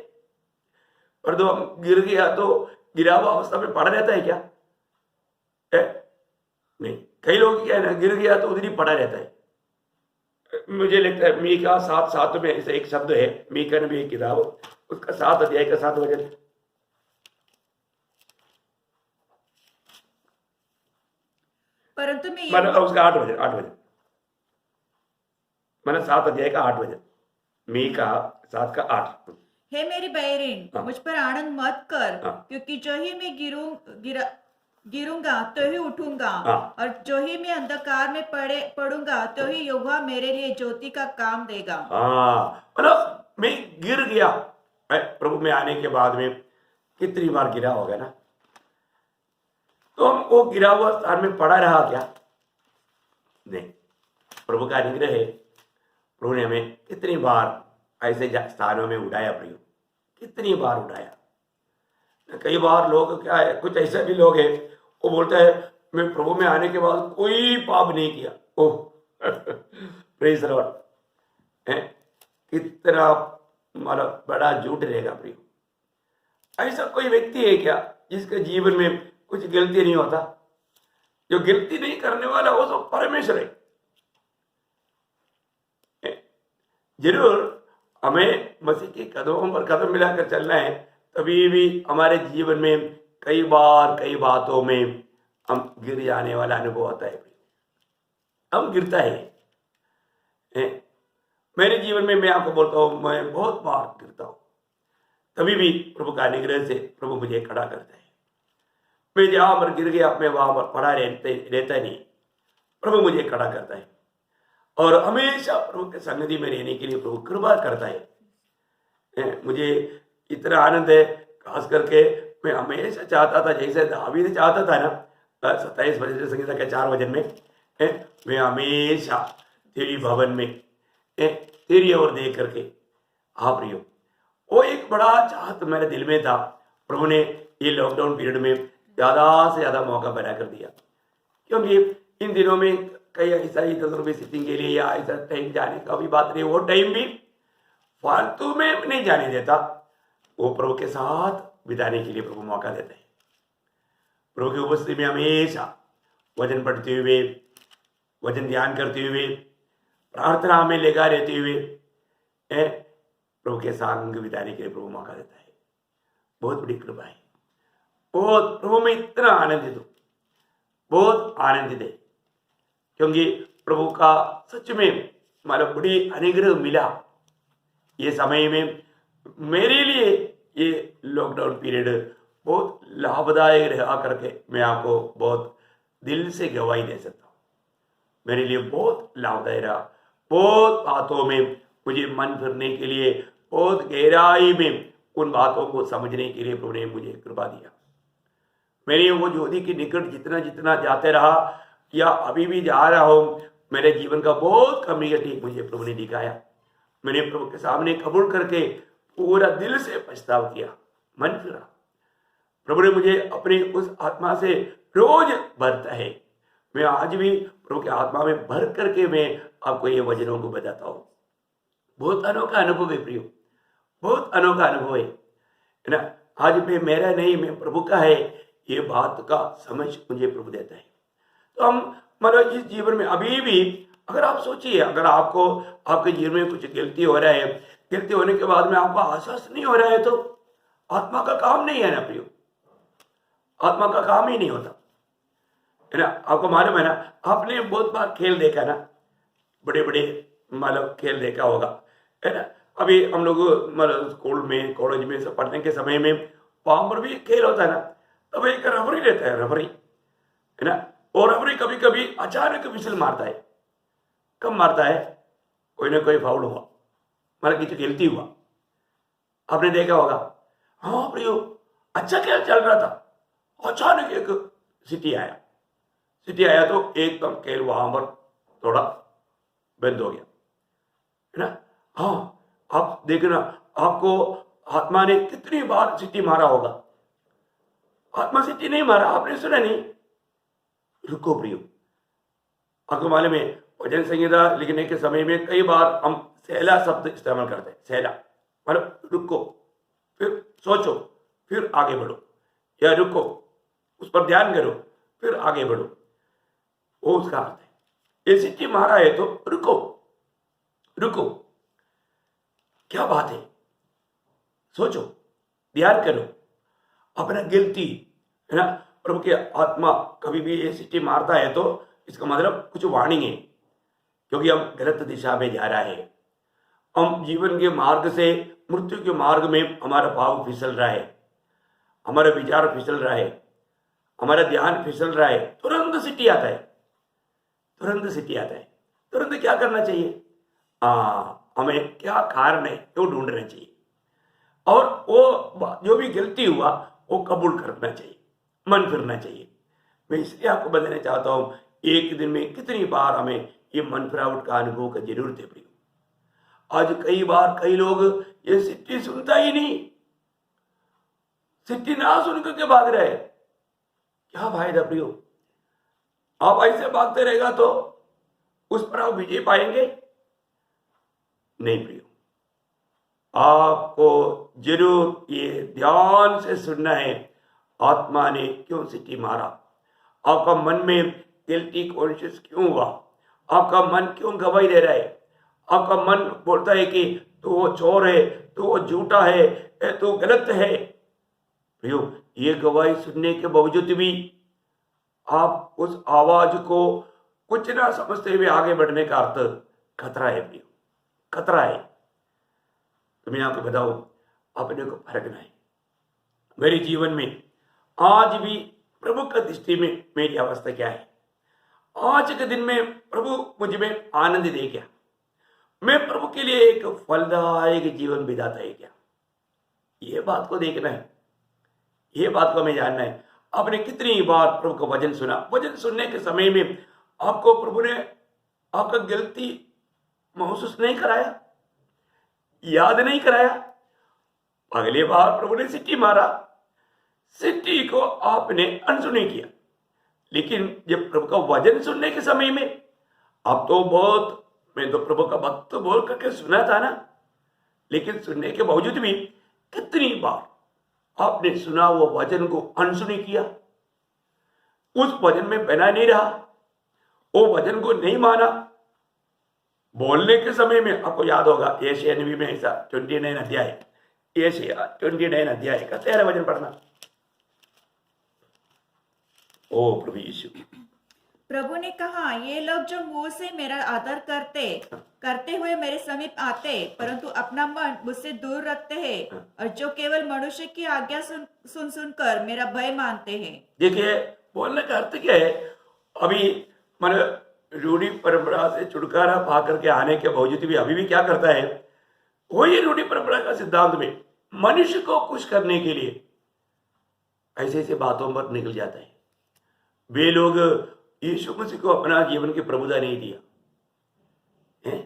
पर तो हम गिर गया तो गिरा हुआ अवस्था में पड़ा रहता है क्या? नहीं, कई लोग क्या है ना, गिर गया तो उधर ही पड़ा रहता है। मुझे लगता है मीका 7:7 में ऐसा एक शब्द है, मीका ने भी एक किताब, उसका 7 अध्याय का 7 वचन, परंतु मैं मतलब उसका 8 वचन मतलब 7 अध्याय का 8 वचन, मीका 7 का 8। हे मेरी बहरीन, हाँ। मुझ पर आनंद मत कर, हाँ। क्योंकि जो ही मैं गिरूंगा तो ही उठूंगा, हाँ। और जो ही मैं अंधकार में पड़ूंगा तो ही यहोवा मेरे लिए ज्योति का काम देगा। हाँ, मतलब मैं गिर गया, प्रभु में आने के बाद में कितनी बार गिरा होगा ना, तो हम वो गिरा हुआ स्थान में पड़ा रहा क्या? नहीं, प्रभु का अनुग्रह है। प्रभु ने हमें कितनी बार ऐसे स्थानों में उठाया, प्रभु कितनी बार उठाया। कई बार लोग क्या है, कुछ ऐसे भी लोग हैं वो बोलते हैं मैं प्रभु में आने के बाद कोई पाप नहीं किया। ओह प्रेज लॉर्ड, कितना मतलब बड़ा झूठ रहेगा प्रियो। ऐसा कोई व्यक्ति है क्या जिसके जीवन में कुछ गलती नहीं होता? जो गलती नहीं करने वाला वो तो परमेश्वर है। जरूर हमें मसीह के कदमों पर कदम मिलाकर चलना है, तभी भी हमारे जीवन में कई बार कई बातों में हम गिर जाने वाला अनुभव होता है। हम गिरता है। मेरे जीवन में मैं आपको बोलता हूं, मैं बहुत बार गिरता हूं, तभी भी प्रभु का अनुग्रह से प्रभु मुझे खड़ा करता है। मैं जहां पर गिर गया मैं वहां पर पड़ा रहता नहीं, प्रभु मुझे खड़ा करता है और हमेशा प्रभु के सन्निधि में रहने के लिए प्रभु कृपा करता है। मुझे इतना आनंद है, खास करके मैं हमेशा चाहता था, जैसे दावीद चाहता था ना, 27 भजन संगीता के 4 वचन में, मैं हमेशा तेरी भवन में तेरी ओर देख करके, हाँ प्रियो, वो एक बड़ा चाहत मेरे दिल में था। प्रभु ने ये लॉकडाउन पीरियड में ज्यादा से ज्यादा मौका बना कर दिया, क्योंकि इन दिनों में कई ऐसा इधर भी सिटिंग के लिए या ऐसा टाइम जाने का भी बात नहीं, वो टाइम भी फालतू में नहीं जाने देता, वो प्रभु के साथ बिताने के लिए प्रभु मौका देता है। प्रभु की उपस्थिति में हमेशा वचन पढ़ते हुए, वचन ध्यान करते हुए, प्रार्थना में लगा रहते हुए प्रभु के संग बिताने के लिए प्रभु मौका देता है। बहुत बड़ी कृपा है। बहुत प्रभु में इतना आनंदित हूं, बहुत आनंदित है, क्योंकि प्रभु का सच में मतलब बड़ी अनुग्रह मिला। ये समय में मेरे लिए ये लॉकडाउन पीरियड बहुत लाभदायक रहा करके मैं आपको बहुत दिल से गवाही दे सकता हूँ। मेरे लिए बहुत लाभदायक रहा। बहुत बातों में मुझे मन फिरने के लिए, बहुत गहराई में उन बातों को समझने के लिए प्रभु ने मुझे कृपा दिया। मेरे वो ज्योति के निकट जितना जितना जाते रहा या अभी भी जा रहा हूं, मेरे जीवन का बहुत कमी है ठीक मुझे प्रभु ने दिखाया। मैंने प्रभु के सामने कबूल करके पूरा दिल से पछतावा किया, मन फिरा। प्रभु ने मुझे अपनी उस आत्मा से रोज भरता है। मैं आज भी प्रभु के आत्मा में भर करके मैं आपको ये वचनों को बताता हूँ। बहुत अनोखा अनुभव है प्रियो, बहुत अनोखा अनुभव है ना। आज मैं मेरा नहीं, मैं प्रभु का है, ये बात का समझ मुझे प्रभु देता है। तो हम मतलब इस जीवन में अभी भी अगर आप सोचिए, अगर आपको आपके जीवन में कुछ गलती हो रहा है, गलती होने के बाद में आपको आश्वास नहीं हो रहा है, तो आत्मा का काम नहीं है ना प्रियो, आत्मा का काम ही नहीं होता है ना। आपको मालूम है ना, आपने बहुत बार खेल देखा ना, बड़े बड़े मतलब खेल देखा होगा है ना। अभी हम लोग मतलब स्कूल में, कॉलेज में सब पढ़ने के समय में वहां पर भी खेल होता है ना, तब एक रेफरी रहता है, रेफरी है ना। और रेफरी कभी कभी अचानक विसल मारता है। कब मारता है? कोई ना कोई फाउल हुआ, मतलब किसी गलती हुआ, आपने देखा होगा। हाँ प्रियो, अच्छा खेल चल रहा था, अचानक एक सिटी आया तो एकदम खेल वहां पर थोड़ा बंद हो गया है ना। हाँ, आप देखना, आपको आत्मा ने कितनी बार सिटी मारा होगा। आत्मा सिटी नहीं मारा, आपने सुना नहीं? रुको प्रियो, आपको मालूम है भजन संहिता लिखने के समय में कई बार हम सहला शब्द इस्तेमाल करते हैं। सहला मतलब रुको, फिर सोचो, फिर आगे बढ़ो, या रुको उस पर ध्यान करो, फिर आगे बढ़ो, वो उसका अर्थ है। ये सिटी मारा है तो रुको, रुको, क्या बात है, सोचो, ध्यान करो, अपना गलती है ना। प्रभु की आत्मा कभी भी ये सिटी मारता है तो इसका मतलब कुछ वार्निंग है, क्योंकि हम गलत दिशा में जा रहा है। हम जीवन के मार्ग से मृत्यु के मार्ग में हमारा भाव फिसल रहा है, हमारा विचार फिसल रहा है, हमारा ध्यान फिसल रहा है, तुरंत सिटी आता है, तुरंत सिटी आता है। तुरंत क्या करना चाहिए? हमें क्या कारण है वो ढूंढना चाहिए, और वो जो भी गलती हुआ वो कबूल करना चाहिए, मन फिरना चाहिए। मैं इसलिए आपको बताना चाहता हूं, एक दिन में कितनी बार हमें ये मन फिरावट का अनुभव का जरूरत है प्रियो। आज कई बार कई लोग ये सिटी सुनता ही नहीं, सिटी ना सुन करके भाग रहे। क्या फायदा प्रियो? आप ऐसे भागते रहेगा तो उस पर आप विजय पाएंगे नहीं प्रियो। आपको जरूर ये ध्यान से सुनना है, आत्मा ने क्यों सिटी मारा, आपका मन में गिल्टी कॉन्शियस क्यों हुआ, आपका मन क्यों गवाही दे रहा है, आपका मन बोलता है कि तो वो चोर है, तो वो झूठा है, तो गलत है। प्रियो, ये गवाही सुनने के बावजूद भी आप उस आवाज को कुछ ना समझते हुए आगे बढ़ने का अर्थ खतरा है प्रियो, खतरा है। तो मैं आपको बताऊं, अपने को फर्कना है। मेरे जीवन में आज भी प्रभु का दृष्टि में मेरी अवस्था क्या है? आज के दिन में प्रभु मुझ में आनंद दे क्या? मैं प्रभु के लिए एक फलदायक जीवन बिताता है क्या? ये बात को देखना है, ये बात को हमें जानना है। आपने कितनी बार प्रभु का वचन सुना? वचन सुनने के समय में आपको प्रभु ने आपका गलती महसूस नहीं कराया, याद नहीं कराया? अगली बार प्रभु ने सिटी मारा, सिटी को आपने अनसुनी किया। लेकिन जब प्रभु का वचन सुनने के समय में अब तो बहुत, मैं तो प्रभु का भक्त बोल करके सुना था ना, लेकिन सुनने के बावजूद भी कितनी बार आपने सुना वो वचन को अनसुनी किया, उस वचन में बना नहीं रहा, वो वचन को नहीं माना। बोलने के समय में आपको याद होगा यशायाह नबी में ऐसा 29 अध्याय, यशायाह 29 अध्याय का 13 वचन पढ़ना। ओ प्रभु यीशु। प्रभु ने कहा, ये लोग जो मुंह से मेरा आदर करते हुए मेरे समीप आते, परंतु अपना मन मुझसे दूर रखते हैं, और जो केवल मनुष्य की आज्ञा सुन सुनकर मेरा भय मानते हैं। देखिए, बोलने का अर्थ क्या है? अभी मन रूढ़ी परंपरा से छुटकारा पा करके आने के बावजूद भी अभी भी क्या करता है? वही रूढ़ी परंपरा का सिद्धांत में मनुष्य को खुश करने के लिए ऐसे ऐसे बातों पर निकल जाता है। वे लोग यीशु मसीह को अपना जीवन की प्रभुता नहीं दिया है?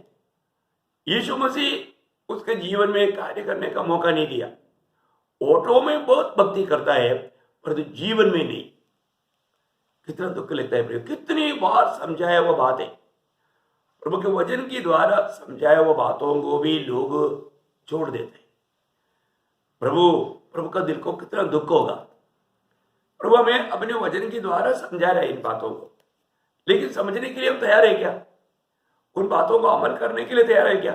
यीशु मसीह उसके जीवन में कार्य करने का मौका नहीं दिया। ऑटो में बहुत भक्ति करता है, परंतु जीवन में नहीं। कितना दुख लगता है प्रिय, कितनी बार समझाया वो बात है, प्रभु के वचन के द्वारा समझाया वो बातों को भी लोग छोड़ देते हैं। प्रभु का दिल को कितना दुख होगा। प्रभु हमें अपने वचन के द्वारा समझा रहा है इन बातों को, लेकिन समझने के लिए हम तैयार है क्या? उन बातों को अमल करने के लिए तैयार है क्या?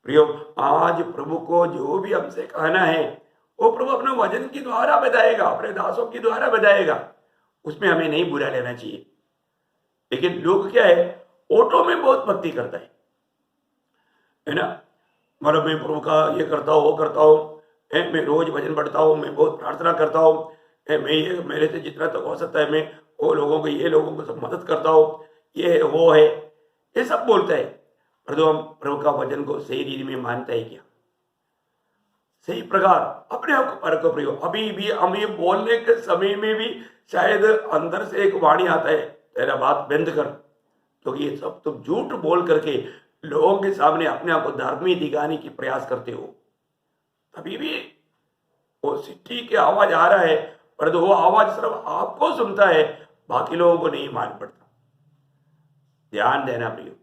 प्रियो, आज प्रभु को जो भी हमसे कहना है वो प्रभु अपने वचन के द्वारा बताएगा, अपने दासों के द्वारा बताएगा। उसमें हमें नहीं बुरा लेना चाहिए। लेकिन लोग क्या है, ऑटो में बहुत भक्ति करता है ना? मतलब मैं प्रभु का ये करता हूँ, वो करता हूँ, मैं रोज भजन पढ़ता हूँ, मैं बहुत प्रार्थना करता हूँ, मैं ये मेरे से जितना तक हो सकता है मैं वो लोगों को, ये लोगों को सब मदद करता हूँ, ये है वो है, ये सब बोलता है। परंतु हम प्रभु का वचन को सही रीति में मानता है क्या? सही प्रकार अपने आप को परखो प्रियो। अभी भी हम ये बोलने के समय में भी शायद अंदर से एक वाणी आता है, तेरा बात बंद कर, क्योंकि ये सब तुम झूठ बोल करके लोगों के सामने अपने आप को धर्मी दिखाने की प्रयास करते हो। अभी भी वो सिटी की आवाज आ रहा है, परंतु वो आवाज सिर्फ आपको सुनता है, बाकी लोगों को नहीं मालूम पड़ता। ध्यान देना प्रियो,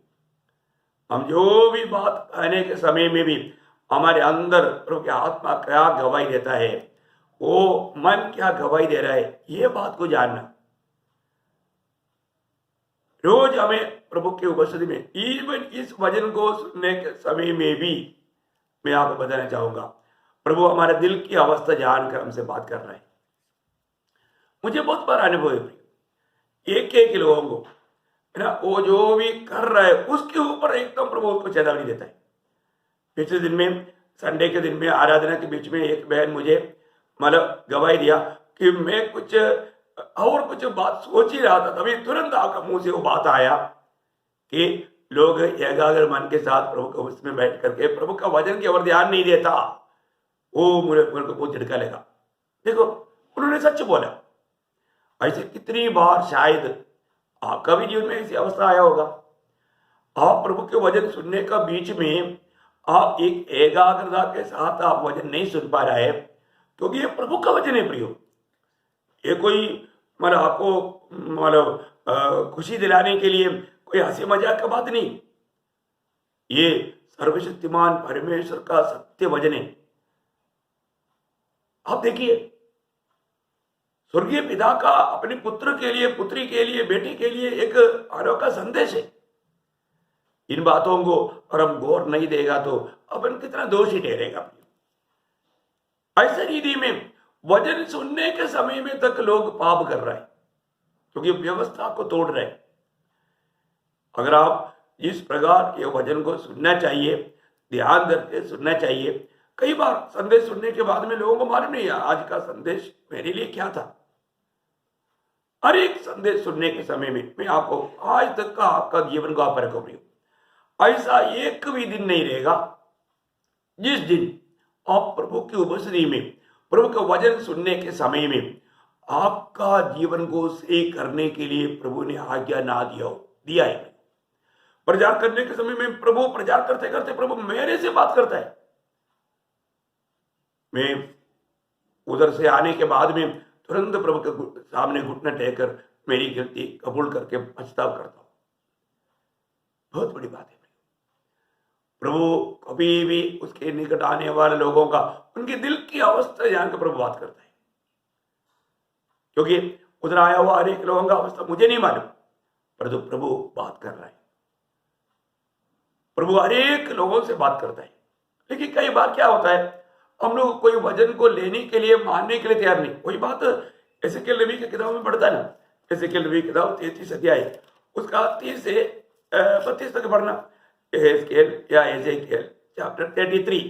हम जो भी बात कहने के समय में भी हमारे अंदर प्रभु की आत्मा क्या गवाही देता है, वो मन क्या गवाही दे रहा है, ये बात को जानना। रोज हमें प्रभु की उपस्थिति में, इवन इस वचन को सुनने के समय में भी मैं आपको बताना चाहूंगा, प्रभु हमारे दिल की अवस्था जानकर हमसे बात कर रहा है। मुझे बहुत बार अनुभव है, एक एक लोगों को है ना, वो जो भी कर रहा है उसके ऊपर एकदम प्रभु उसको चेतावनी देता है। पिछले दिन में संडे के दिन में आराधना के बीच में एक बहन मुझे मतलब गवाही दिया कि मैं कुछ और कुछ बात सोच ही रहा था, तभी तुरंत आकर मुंह से वो बात आया कि लोग एकाग्र मन के साथ प्रभु को उसमें बैठ करके प्रभु का वचन की ओर ध्यान नहीं देता, वो मुझे को झटका लेगा। देखो उन्होंने सच बोला। ऐसे कितनी बार शायद आपका भी जीवन में ऐसी अवस्था आया होगा। आप प्रभु के वचन सुनने का बीच में आप एक एकाग्रता के साथ आप वचन नहीं सुन पा रहे हैं, क्योंकि ये प्रभु का वचन है प्रियो। ये कोई मतलब आपको मतलब खुशी दिलाने के लिए कोई हंसी मजाक का बात नहीं, ये सर्वशक्तिमान परमेश्वर का सत्य वचन है। आप देखिए स्वर्गीय पिता का अपने पुत्र के लिए, पुत्री के लिए, बेटी के लिए एक अनोखा संदेश है। इन बातों को और हम गौर नहीं देगा तो अपन कितना दोषी ठहरेगा। ऐसे रीति में वचन सुनने के समय में तक लोग पाप कर रहे हैं, क्योंकि व्यवस्था को तोड़ रहे हैं। अगर आप जिस प्रकार ये वचन को सुनना चाहिए, ध्यान करके सुनना चाहिए। कई बार संदेश सुनने के बाद में लोगों को मालूम नहीं है आज का संदेश मेरे लिए क्या था। हर एक संदेश सुनने के समय में मैं आपको आज तक का आपका जीवन को आप परखो प्रियो, ऐसा एक भी दिन नहीं रहेगा जिस दिन आप प्रभु की उपस्थिति में, प्रभु का वचन सुनने के समय में आपका जीवन को सही करने के लिए प्रभु ने आज्ञा ना दिया है। प्रचार करने के समय में प्रभु प्रचार करते करते प्रभु मेरे से बात करता है। मैं उधर से आने के बाद में तुरंत प्रभु के सामने घुटना टेककर मेरी गलती कबूल करके पछताव करता हूं। बहुत बड़ी बात है। प्रभु कभी भी उसके निकट आने वाले लोगों का, उनके दिल की अवस्था जानकर प्रभु बात करता है, क्योंकि उधर आया हुआ हर एक लोगों का अवस्था मुझे नहीं मालूम, परंतु प्रभु बात कर रहा है। प्रभु हर एक लोगों से बात करता है। लेकिन कई बार क्या होता है, हम लोग कोई वचन को लेने के लिए, मानने के लिए तैयार नहीं। वही बात एसेकिएल नबी की किताब में पढ़ता है ना, एसेकिएल नबी की किताब 33 अध्याय उसका 30 से 32 तक पढ़ना। एसेकिएल या एजेकिएल चैप्टर 33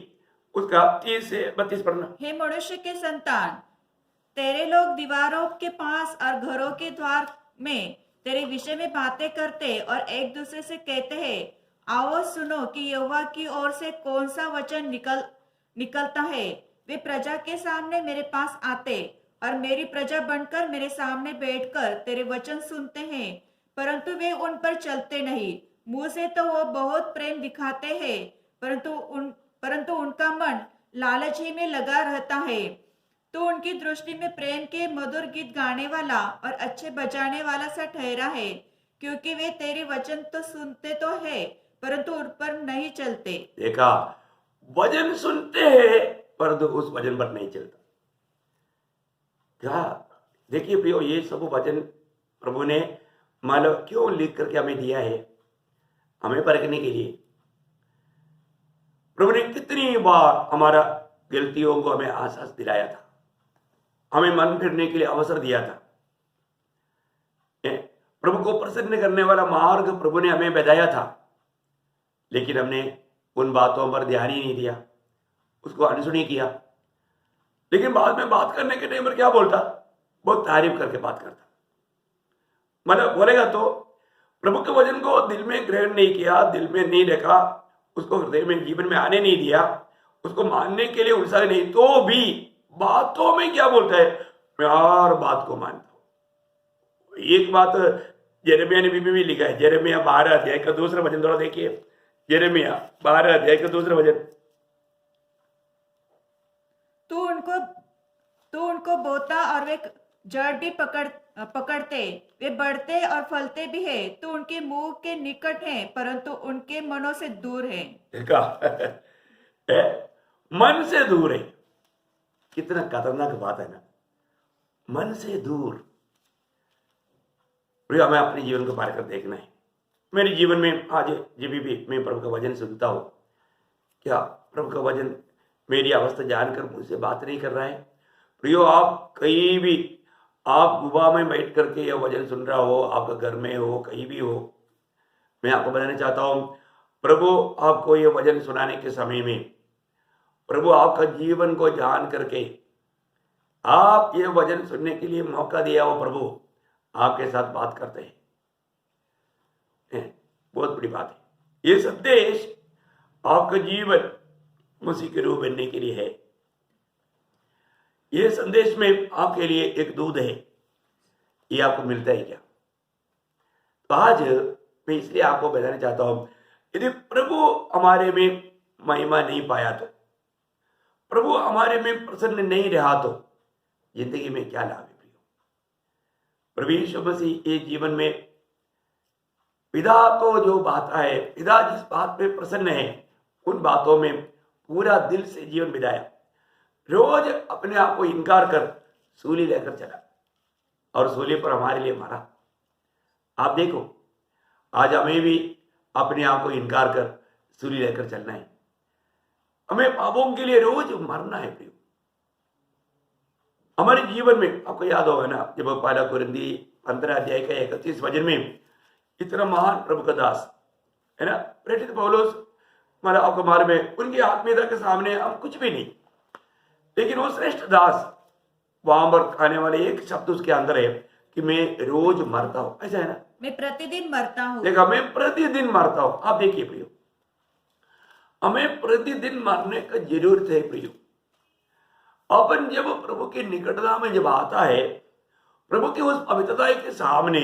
उसका 30 से 32 पढ़ना। हे मनुष्य के संतान, तेरे लोग दीवारों के पास और घरों के द्वार में तेरे विषय में बातें करते और एक दूसरे से कहते हैं, आओ सुनो कि यहोवा की ओर से कौन सा वचन निकलता है। वे प्रजा के सामने मेरे पास आते और मेरी प्रजा बनकर मेरे सामने बैठकर तेरे वचन सुनते हैं, परंतु वे उन पर चलते नहीं। मुंह से तो वो बहुत प्रेम दिखाते हैं, परंतु उनका मन लालच ही में लगा रहता है। तो उनकी दृष्टि में प्रेम के मधुर गीत गाने वाला और अच्छे बजाने वाला सा ठहरा है, क्योंकि वे तेरे वचन तो सुनते तो है, परंतु उन पर नहीं चलते। देखा, वचन सुनते हैं परंतु उस वचन पर नहीं चलता। क्या देखिए प्रियो, ये सब वचन प्रभु ने मतलब क्यों लिख करके हमें दिया है? हमें परखने के लिए। प्रभु ने कितनी बार हमारा गलतियों को हमें आश्वास दिलाया था, हमें मन फिरने के लिए अवसर दिया था। प्रभु को प्रसन्न करने वाला मार्ग प्रभु ने हमें बताया था, लेकिन हमने उन बातों पर ध्यान ही नहीं दिया, उसको अनसुनी किया। लेकिन बाद में बात करने के टाइम पर क्या बोलता? बहुत तारीफ करके बात करता। मतलब बोलेगा तो प्रभु के वचन को दिल में ग्रहण नहीं किया, दिल में नहीं रखा, उसको हृदय में, जीवन में आने नहीं दिया, उसको मानने के लिए उत्साह नहीं, तो भी बातों में क्या बोलता है? मैं हर बात को मानता हूं। एक बात यिर्मयाह ने भी लिखा है, यिर्मयाह 12 अध्याय का दूसरा वचन थोड़ा देखिए। यिर्मयाह 12 अध्याय का दूसरा वचन। तू उनको बोता और वे जड़ भी पकड़ते, वे बढ़ते और फलते भी है। तू उनके मुंह के निकट है, परंतु उनके मनों से दूर है। देखा मन से दूर है। कितना खतरनाक बात है ना, मन से दूर। हमें अपने जीवन को पार कर देखना है। मेरे जीवन में आज जब भी मैं प्रभु का वचन सुनता हूं, क्या प्रभु का वचन मेरी अवस्था जानकर मुझसे बात नहीं कर रहा है? प्रियो, आप कहीं भी, आप गुफा में बैठ करके यह वचन सुन रहा हो, आपका घर में हो, कहीं भी हो, मैं आपको बताना चाहता हूं, प्रभु आपको यह वचन सुनाने के समय में प्रभु आपका जीवन को जान करके आप ये वचन सुनने के लिए मौका दिया हो, प्रभु आपके साथ बात करते हैं। बहुत बड़ी बात है। ये संदेश आपका जीवन मसीह के रूप बनने के लिए है। ये संदेश में आपके लिए एक दूध है, ये आपको मिलता है क्या? तो आज मैं इसलिए आपको बताना चाहता हूं, यदि प्रभु हमारे में महिमा नहीं पाया तो, प्रभु हमारे में प्रसन्न नहीं रहा तो जिंदगी में क्या लाभ है? प्रभु यीशु मसीह ये जीवन में पिता को जो बात है, पिता जिस बात में प्रसन्न है, उन बातों में पूरा दिल से जीवन बिताया। रोज अपने आप को इनकार कर सूली लेकर चला और सूली पर हमारे लिए मरा। आप देखो, आज हमें भी अपने आप को इनकार कर सूली लेकर चलना है। हमें पापों के लिए रोज मरना है प्रियो। हमारे जीवन में आपको याद होगा ना, जब पहला कुरिन्थी 15 अध्याय का 31 वचन में इतना महान प्रभु का दास है ना, प्रेरित पौलुस हमारा आपको मार में उनकी आत्मीयता के सामने हम कुछ भी नहीं, लेकिन वो श्रेष्ठ दास वहां पर खाने वाले एक शब्द उसके अंदर है कि मैं रोज मरता हूं। ऐसा है ना, मैं प्रतिदिन मरता हूँ। देखा, मैं प्रतिदिन मरता हूं। आप देखिए प्रियो, हमें प्रतिदिन मरने का जरूरत है प्रियो। अपन जब प्रभु की निकटता में जब आता है, प्रभु की उस पवित्रता के सामने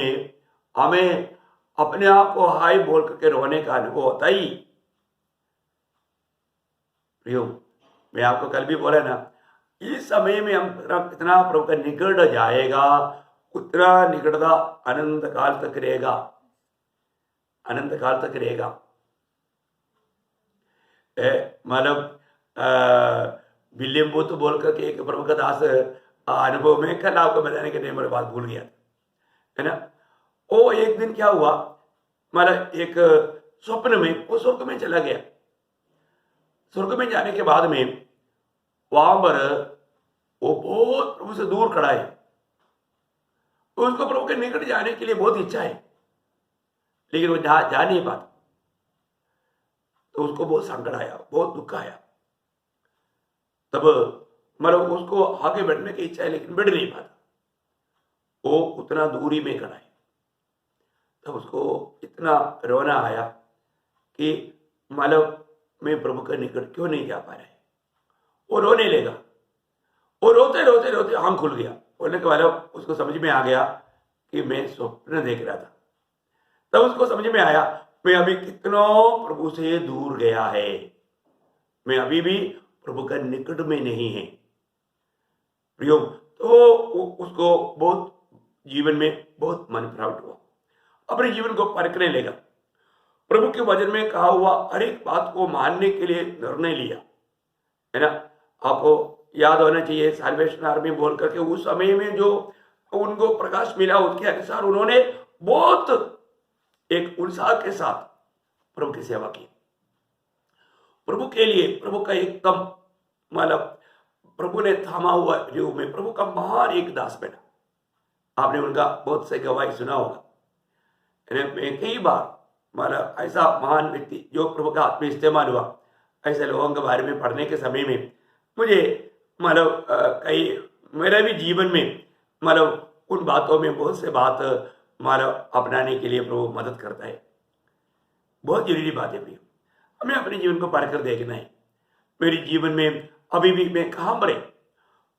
हमें अपने आप को हाय बोल करके रोने का अनुभव होता ही प्रियो। मैं आपको कल भी बोला ना, इस समय में हम इतना प्रभु का निकट जाएगा, उतना निकटता अनंत काल तक रहेगा, अनंत काल तक रहेगा। मतलब विलियम बूथ बोल करके एक प्रभु का दास अनुभव में कल आपको बताने के लिए मेरे बात भूल गया है ना। वो एक दिन क्या हुआ, मतलब एक स्वप्न में वो स्वर्ग में चला गया। स्वर्ग में जाने के बाद में वहां पर वो बहुत प्रभु से दूर खड़ा है, तो उसको प्रभु के निकट जाने के लिए बहुत इच्छा है, लेकिन वो जा नहीं पाता। तो उसको बहुत संकट आया, बहुत दुख आया। तब मतलब उसको आगे बढ़ने की इच्छा है, लेकिन बढ़ नहीं पाता, वो उतना दूरी में खड़ा है। तब उसको इतना रोना आया कि मतलब मैं प्रभु के निकट क्यों नहीं जा पा रहा है। वो रोने लगा, वो रोते रोते रोते आंख खुल गया। बोलने के बाद उसको समझ में आ गया कि मैं स्वप्न देख रहा था। तब उसको समझ में आया मैं अभी कितना प्रभु से दूर गया है, मैं अभी भी प्रभु का निकट में नहीं है प्रियो। तो उसको बहुत जीवन में बहुत मन प्राप्त हुआ, अपने जीवन को परखने लगा, प्रभु के वचन में कहा हुआ हर एक बात को मानने के लिए निर्णय लिया है ना। आपको याद होना चाहिए, साल्वेशन आर्मी बोल करके उस समय में जो उनको प्रकाश मिला, उसके अनुसार उन्होंने बहुत एक उत्साह के साथ प्रभु की सेवा की। प्रभु के लिए प्रभु का एकदम मतलब प्रभु ने थामा हुआ रूप में प्रभु का महान एक दास बैठा। आपने उनका बहुत से गवाही सुना होगा। मैं कई बार मतलब ऐसा महान व्यक्ति जो प्रभु का आत्मा इस्तेमाल हुआ, ऐसे लोगों के बारे में पढ़ने के समय में मुझे मतलब कई मेरे भी जीवन में मतलब उन बातों में बहुत से बात मतलब अपनाने के लिए प्रभु मदद करता है। बहुत जरूरी बात है प्रिय, हमें अपने जीवन को पढ़ कर देखना है। मेरे जीवन में अभी भी मैं कहाँ पर है,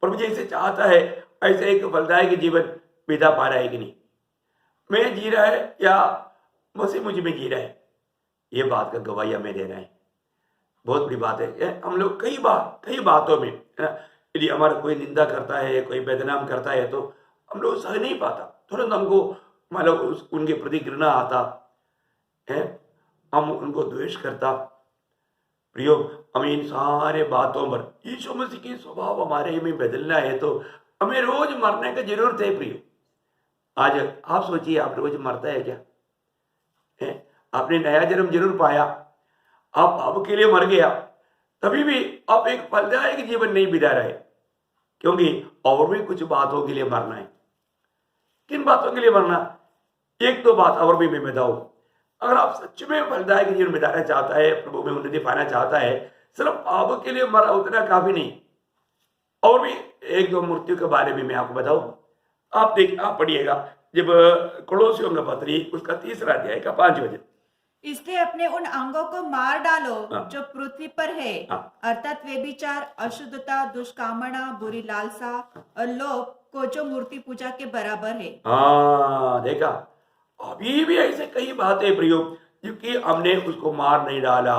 प्रभु जैसे चाहता है ऐसे एक फलदायक जीवन बिता पा रहा है कि नहीं, मैं जी रहा है या मसीह मुझ में जी रहा है, ये बात का गवाही हमें देना है। बहुत बड़ी बात है। हम लोग कई बातों में यदि हमारा कोई निंदा करता है, कोई बदनाम करता है, तो हम लोग सह नहीं पाता, तुरंत हमको मतलब उनके प्रति घृणा आता है, हम उनको द्वेष करता। प्रियो, हमें इन सारे बातों पर यीशु मसीह की स्वभाव हमारे में बदलना है, तो हमें रोज मरने की जरूरत है प्रियो। आज आप सोचिए, आप रोज मरता है क्या है? आपने नया जन्म जरूर पाया, आप पाप के लिए मर गया, तभी भी आप एक फलदायक जीवन नहीं बिता रहे, क्योंकि और भी कुछ बातों के लिए मरना है। किन बातों के लिए मरना? एक दो बात और भी मैं बताऊं। अगर आप सच में फलदायक जीवन बिताना चाहता है, प्रभु में उन्नति पाना चाहता है, सिर्फ पाप के लिए मरा उतना काफी नहीं, और भी एक दो मृत्यु के बारे में मैं आपको बताऊं। आप पढ़िएगा जब कोलोसियों का पत्री उसका 3 अध्याय का 5 वचन। इसलिए अपने उन अंगों को मार डालो हाँ। जो पृथ्वी पर है, हाँ। अर्थात व्यभिचार, अशुद्धता, दुष्कामना, बुरी लालसा और लोभ को जो मूर्ति पूजा के बराबर है। हाँ, देखा, अभी भी ऐसे कई बातें प्रयोग क्योंकि हमने उसको मार नहीं डाला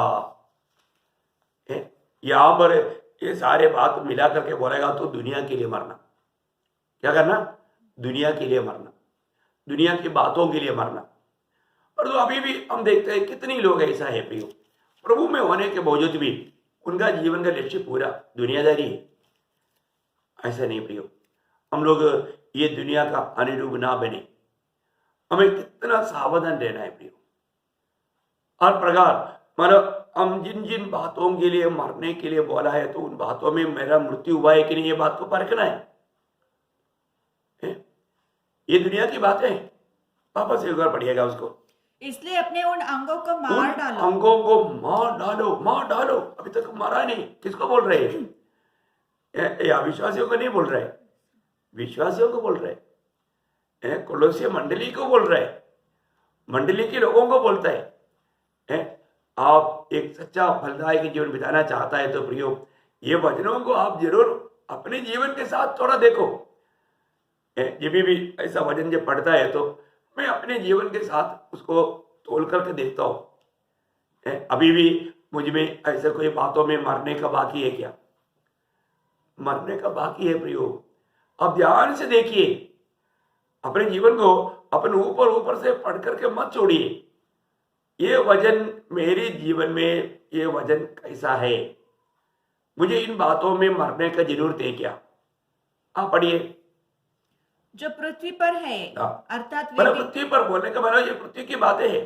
है। यहाँ पर ये सारे बात मिला करके बोलेगा तो दुनिया के लिए मरना, क्या करना? दुनिया के लिए मरना, दुनिया की बातों के लिए मरना। और तो अभी भी हम देखते हैं कितनी लोग ऐसा है प्रियो, प्रभु में होने के बावजूद भी उनका जीवन का लक्ष्य पूरा दुनियादारी है। ऐसा नहीं प्रियो, हम लोग ये दुनिया का अनुरूप ना बने, हमें कितना सावधान रहना है प्रियो। हर प्रकार मतलब हम जिन जिन बातों के लिए मरने के लिए बोला है तो उन बातों में मेरा मृत्यु हुआ है कि नहीं, ये बात को परखना है। ये दुनिया की बातें हैं, वापस एक बार पढ़िएगा उसको। इसलिए अपने उन अंगों को मार डालो। अंगों को मार डालो, मार डालो। अभी तक मारा नहीं, किसको बोल रहे हैं? ये अविश्वासियों को नहीं बोल रहे, विश्वासियों को बोल रहे, कोलोसिया मंडली को बोल रहे, मंडली के लोगों को बोलता है। आप एक सच्चा फलदायक जीवन बिताना चाहता है तो प्रियो ये वचनों को आप जरूर अपने जीवन के साथ थोड़ा देखो। जब भी ऐसा वचन जब पढ़ता है तो मैं अपने जीवन के साथ उसको तोल करके देखता हूं। अभी भी मुझ में ऐसे कोई बातों में मरने का बाकी है क्या? मरने का बाकी है प्रियो। अब ध्यान से देखिए, अपने जीवन को अपने ऊपर से पढ़ करके मत छोड़िए। ये वचन मेरे जीवन में ये वचन कैसा है, मुझे इन बातों में मरने का जरूरत है क्या? आप पढ़िए। जो पृथ्वी पर है, अर्थात पृथ्वी पर बोलने का मतलब ये पृथ्वी की बातें है।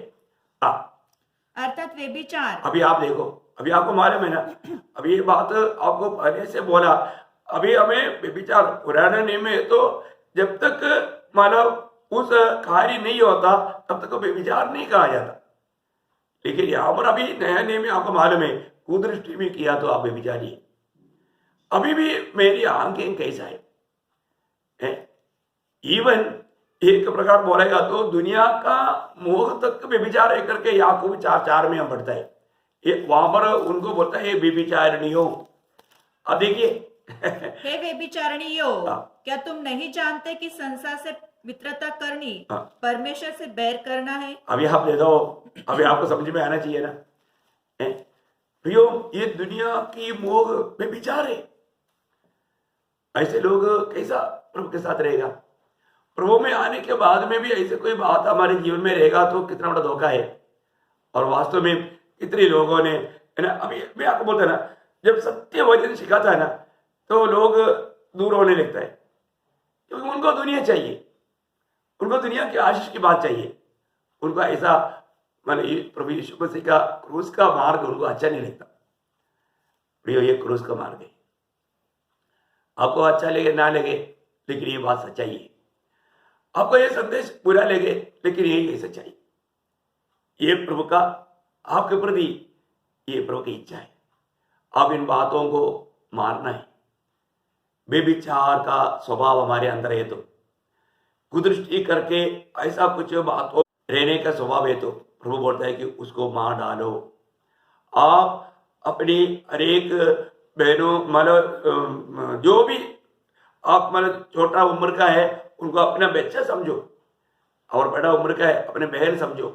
अर्थात व्यभिचार। अभी आप देखो, अभी आपको मालूम है ना, अभी ये बात आपको पहले से बोला, अभी हमें व्यभिचार पुराने नियम में तो जब तक मानव उस कार्य नहीं होता तब तक व्यभिचार नहीं कहा जाता। लेकिन यहाँ पर अभी नया नियम में आपको मालूम है, कुदृष्टि भी किया तो आप व्यभिचारी। अभी भी मेरी आंखें कैसा है? इवन एक प्रकार बोलेगा तो दुनिया का मोह तक व्यभिचार है करके याकूब 4:4 में हम पढ़ता है। ये वहां पर उनको बोलता है व्यभिचारिणियों। अब देखिए हे व्यभिचारिणियों, क्या तुम नहीं जानते कि संसार से मित्रता करनी परमेश्वर से बैर करना है? अभी आप देखो, अभी आपको समझ में आना चाहिए ना प्रियो, ये दुनिया की मोह व्यभिचार है। ऐसे लोग कैसा प्रभु के साथ रहेगा? प्रभु में आने के बाद में भी ऐसे कोई बात हमारे जीवन में रहेगा तो कितना बड़ा धोखा है। और वास्तव में कितने लोगों ने, है ना, अभी मैं आपको बोलता ना, जब सत्य वचन सिखाता है ना तो लोग दूर होने लगता है, क्योंकि उनको दुनिया चाहिए, उनको दुनिया की आशीष की बात चाहिए। उनको ऐसा मतलब प्रभु यीशु मसीह का क्रूस का मार्ग उनको अच्छा नहीं लगता। प्रियो, ये क्रूस का मार्ग है, आपको अच्छा लगे ना लगे लेकिन ये बात सच्चाई है। आपको ये संदेश बुरा लगे लेकिन यही सच्चाई। ये प्रभु का आपके प्रति ये प्रभु की इच्छा है। आप इन बातों को मारना है। बेविचार का स्वभाव हमारे अंदर है तो, कुदृष्टि करके ऐसा कुछ बातों रहने का स्वभाव है तो प्रभु बोलता है कि उसको मार डालो। आप अपनी हरेक बहनों मतलब जो भी आप मतलब छोटा उम्र का है उनको अपना बच्चा समझो, और बड़ा उम्र का है अपने बहन समझो।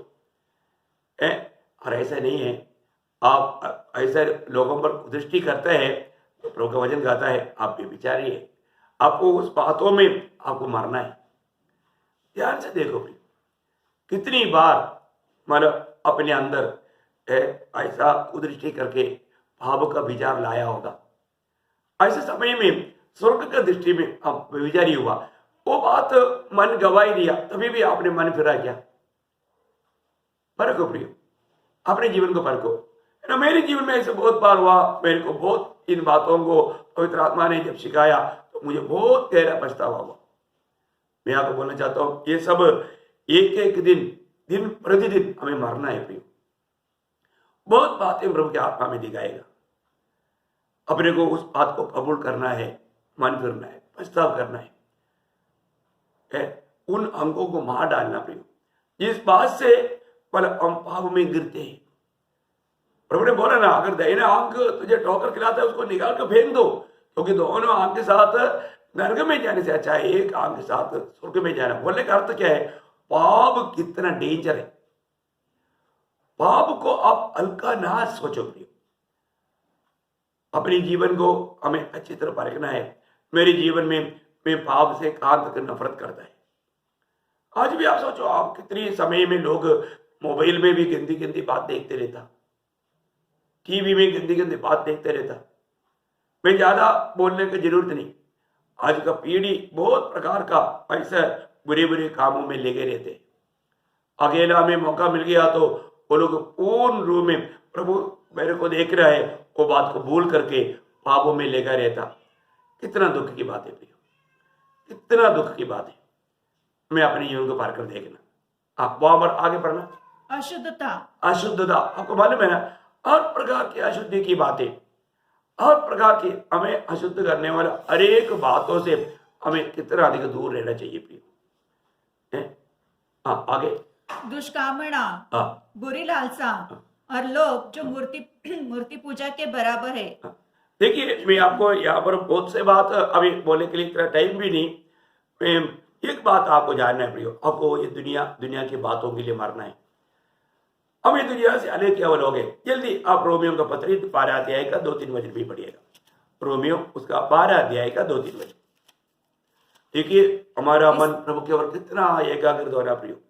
और ऐसा नहीं है, आप ऐसे लोगों पर दृष्टि करते हैं तो प्रभु का वचन कहता है आप व्यभिचारी है। आपको उस बातों में आपको मरना है। ध्यान से देखो भाई, कितनी बार मतलब अपने अंदर ऐसा कुदृष्टि करके भाव का विचार लाया होगा। ऐसे समय में स्वर्ग का दृष्टि में आप व्यभिचारी हुआ, वो बात मन गवाही दिया, तभी भी आपने मन फिरा क्या? परखो प्रियो, अपने जीवन को परखो ना। मेरे जीवन में ऐसे बहुत बार हुआ, मेरे को बहुत इन बातों को पवित्र आत्मा ने जब सिखाया तो मुझे बहुत गहरा पछतावा हुआ। मैं आपको बोलना चाहता हूँ, ये सब एक एक दिन प्रतिदिन हमें मरना है प्रियो। बहुत बातें प्रभु की आत्मा में दिखाएगा। अपने को उस बात को कबूल करना है, मन फिरना है, पछताव करना है, उन अंगों को मार डालना प्रियो, जिस बात से हम पाप में गिरते हैं। प्रभु ने बोला ना, अगर दाहिना आंख तुझे ठोकर खिलाता है उसको निकाल कर फेंक दो, क्योंकि दोनों आंख के साथ नरक में जाने से अच्छा है एक आंख के साथ स्वर्ग में जाना। बोलने का अर्थ क्या है? पाप कितना डेंजर है। पाप को आप हल्का ना सोचो प्रियो। अपने जीवन को हमें अच्छी तरह परखना है। मेरे जीवन में मैं पाप से कहां तक नफरत करता है। आज भी आप सोचो, आप कितनी समय में लोग मोबाइल में भी गंदी गंदी बात देखते रहता, टीवी में गंदी गंदी बात देखते रहता। मैं ज्यादा बोलने की जरूरत नहीं। आज का पीढ़ी बहुत प्रकार का ऐसा बुरे बुरे कामों में लगे रहते। अकेला में मौका मिल गया तो वो लोग पूर्ण रूप में प्रभु मेरे को देख रहा है वो बात को भूल करके पापों में लेगा रहता। कितना दुख की बात है प्रियो, कितना दुख की बात है। मैं अपने जीवन को पार कर देखना। आप वहां पर आगे पढ़ना। अशुद्धता, अशुद्धता, आपको मालूम है ना, हर प्रकार की अशुद्धि की बातें, हर प्रकार की हमें अशुद्ध करने वाला अनेक बातों से हमें कितना अधिक दूर रहना चाहिए प्रियो। हाँ आगे। दुष्कामना, हाँ बुरी लालसा और लोभ जो मूर्ति पूजा के बराबर है। देखिए, मैं आपको यहाँ पर बहुत से बात अभी बोलने के लिए इतना टाइम भी नहीं। मैं एक बात आपको जानना है प्रियो, आपको ये दुनिया की बातों के लिए मरना है। हम ये दुनिया से अलग क्या लोग हैं। जल्दी आप रोमियो का पत्र 12 अध्याय का 2-3 वचन भी पढ़िएगा। रोमियो उसका 12 अध्याय का 2-3 वचन। देखिए, हमारा मन प्रभु के ओर कितना एकाग्र होना प्रियो।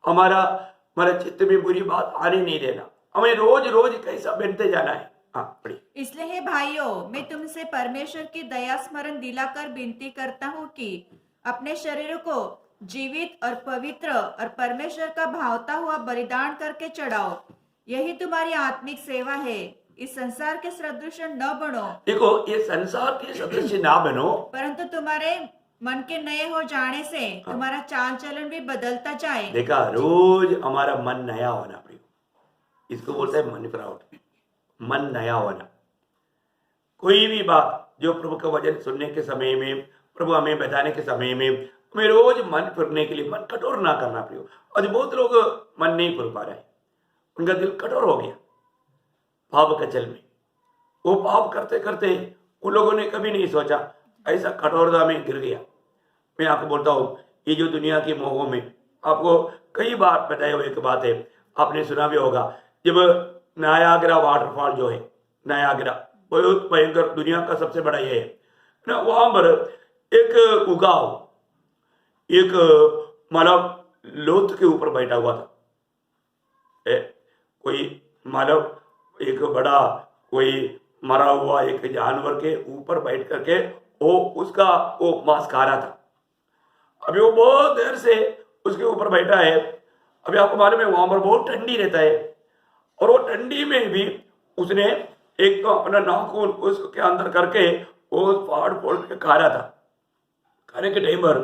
हमारा चित्त में बुरी बात आने नहीं देना। हमें रोज रोज कैसा बनते जाना है। हाँ पढ़िए। इसलिए हे भाइयों, मैं तुमसे परमेश्वर की दया स्मरण दिलाकर विनती करता हूँ कि अपने शरीर को जीवित और पवित्र और परमेश्वर का भावता हुआ बलिदान करके चढ़ाओ, यही तुम्हारी आत्मिक सेवा है। इस संसार के सदृश न बनो, देखो, ये संसार के सदस्य ना बनो, परंतु तुम्हारे मन के नए हो जाने से तुम्हारा चाल चलन भी बदलता जाए। देखा, रोज हमारा मन नया होना प्रियो। इसको बोलते हैं मन फ्राउट, मन नया होना। कोई भी बात जो प्रभु का वचन सुनने के समय में, प्रभु हमें बताने के समय में, हमें रोज मन फिरने के लिए मन कठोर ना करना प्रियो। आज बहुत लोग मन नहीं फिर पा रहे, उनका दिल कठोर हो गया पाप के चल में। वो पाप करते करते उन लोगों ने कभी नहीं सोचा, ऐसा कठोरता में गिर गया। मैं आपको बोलता हूँ, ये जो दुनिया के मोहों में, आपको कई बार बताया हुआ एक बात है, आपने सुना भी होगा। जब नायाग्रा वाटरफॉल जो है, नायाग्रा बहुत भयंकर, दुनिया का सबसे बड़ा ये है ना, वहां पर एक उगाव, एक मानव लोथ के ऊपर बैठा हुआ था। कोई मानव एक बड़ा कोई मरा हुआ एक जानवर के ऊपर बैठ करके वो मांस खा रहा था। अभी वो बहुत देर से उसके ऊपर बैठा है। अभी आपको मालूम है वहां पर बहुत ठंडी रहता है, और वो ठंडी में भी उसने एक तो अपना नाखून उसके अंदर करके वो फाड़ फोड़ के खा रहा था। खाने के टाइम पर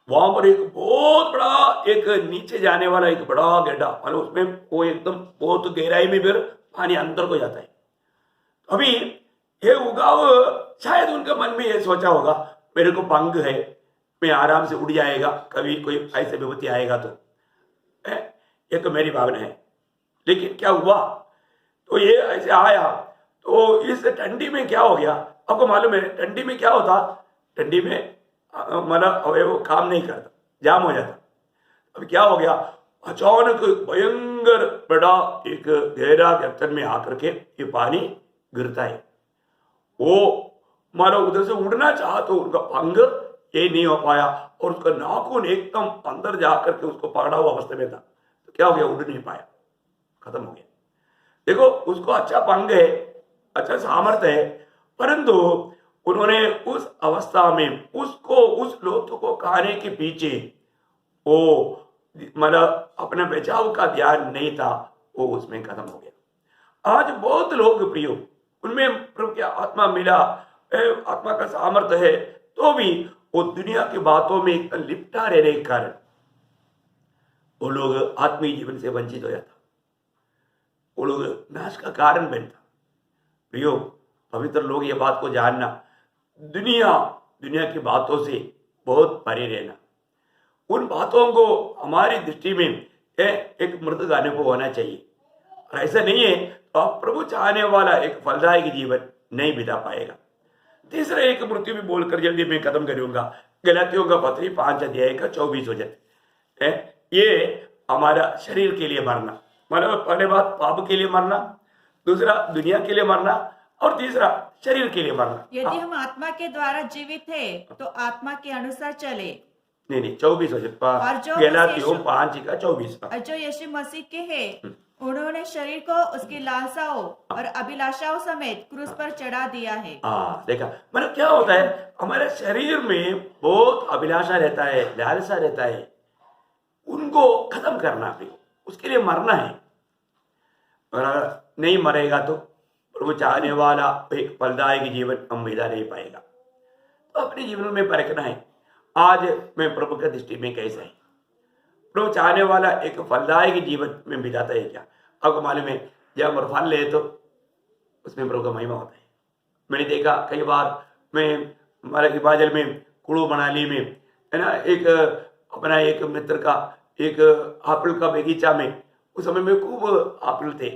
वहां पर एक बहुत बड़ा एक नीचे जाने वाला एक बड़ा गड्ढा, मतलब उसमें वो एकदम बहुत गहराई में फिर पानी अंदर को जाता है। अभी ये उगाव शायद उनके मन में ये सोचा होगा, मेरे को पंख है, मैं आराम से उड़ जाएगा, कभी कोई ऐसे विपत्ति आएगा तो। ये तो मेरी भावना है। लेकिन क्या हुआ, तो ये ऐसे आया तो इस ठंडी में क्या हो गया, आपको मालूम है ठंडी में क्या होता, ठंडी में मतलब वो काम नहीं करता, जाम हो जाता। अब क्या हो गया, अचानक भयंकर बड़ा एक गहरा गर्तन में आकर के ये पानी गिरता है। वो मानो उधर से उड़ना चाहा तो उनका पंख ये नहीं हो पाया, और उसका नाखून एकदम अंदर जाकर के उसको पकड़ा हुआ अवस्था में था। तो क्या हो गया, उड़ नहीं पाया, खत्म हो गया। देखो, उसको अच्छा पंख है, अच्छा सामर्थ्य है, परंतु उन्होंने उस अवस्था में उसको उस लोथ को खाने के पीछे वो मतलब अपने बचाव का ध्यान नहीं था, वो उसमें खत्म हो गया। आज बहुत लोग प्रियो, उनमें प्रभु की आत्मा मिला, आत्मा का सामर्थ्य है, तो भी वो दुनिया की बातों में लिपटा रहने के कारण वो लोग आत्मीय जीवन से वंचित हो जाता, वो लोग नाश का कारण बनता। प्रियो, पवित्र लोग ये बात को जानना, दुनिया की बातों से बहुत परे रहना, उन बातों को हमारी दृष्टि में एक मृत अनुभव होना चाहिए। और ऐसा नहीं है तो आप प्रभु चाहने वाला एक फलदायक जीवन नहीं बिता पाएगा। तीसरा एक मृत्यु भी बोलकर जल्दी मैं खत्म करूंगा। गलातियों का पत्री 5 अध्याय का 24 वचन, ये हमारा शरीर के लिए मरना, मतलब पहले बात पाप के लिए मरना, दूसरा दुनिया के लिए मरना, और तीसरा शरीर के लिए मरना। यदि हम आत्मा के द्वारा जीवित है तो आत्मा के अनुसार चले। नहीं 24 वचन, और जो गलातियों 5 का 24। और जो यीशु मसीह के हैं उन्होंने शरीर को उसकी लालसाओं और अभिलाषाओं समेत क्रूस पर चढ़ा दिया है। देखा, मतलब क्या होता है, हमारे शरीर में बहुत अभिलाषा रहता है, लालसा रहता है, उनको खत्म करना भी, उसके लिए मरना है। और अगर नहीं मरेगा तो प्रभु चाहने वाला एक फलदायक जीवन हम बिता नहीं पाएगा। तो अपने जीवन में परखना है, आज मैं प्रभु की दृष्टि में कैसा है, प्रभु चाहने वाला एक फलदायक जीवन में बिताता है क्या। आपको मालूम है, जब हम फल ले तो उसमें प्रभु का महिमा होता है। मैंने देखा कई बार, मैं हमारे हिमाचल में कुड़ू मनाली में है ना, एक अपना एक मित्र का एक एप्पल का बगीचा में, उस समय में खूब एप्पल थे,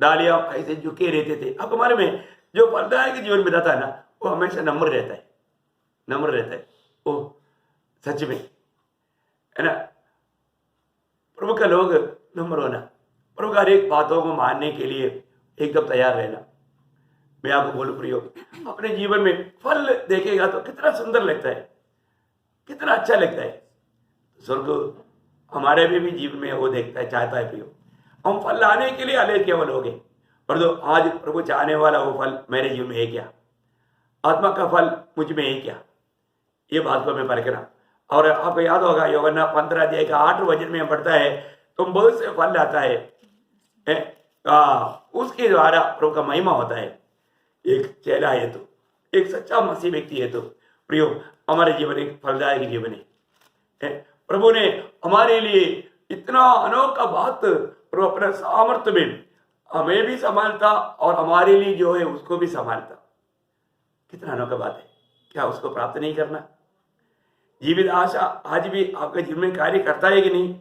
डालियां ऐसे झुके रहते थे। अब हमारे में जो फलदायक जीवन बिताता है ना, वो हमेशा नम्र रहता है, नम्र रहता है। वो सच में है ना, प्रभु का लोग नम्र होना, प्रभु का हर एक बातों को मानने के लिए एकदम तैयार रहना। मैं आपको बोलूं प्रियो, अपने जीवन में फल देखेगा तो कितना सुंदर लगता है, कितना अच्छा लगता है। स्वर्ग हमारे भी जीवन में वो देखता है, चाहता है प्रियो, हम फल लाने के लिए अलग केवल हो गए, पर तो आज प्रभु चाहने वाला वो फल मेरे जीवन में है क्या, आत्मा का फल मुझ में है क्या, ये बात को मैं परखना। और आपको याद होगा यूहन्ना 15 अध्याय का 8 वचन में पढ़ता है, तुम बहुत से फल लाता है, उसके द्वारा प्रभु का महिमा होता है। एक चेला है तो, एक सच्चा मसीह व्यक्ति है तो प्रियो, हमारे जीवन एक फलदायक जीवन है। प्रभु ने हमारे लिए इतना अनोखा बात, प्रभु अपने सामर्थ्य में हमें भी संभालता और हमारे लिए जो है उसको भी संभालता। कितना अनोखा बात है, क्या उसको प्राप्त नहीं करना। जीवित आशा आज भी आपके जीवन में कार्य करता है कि नहीं,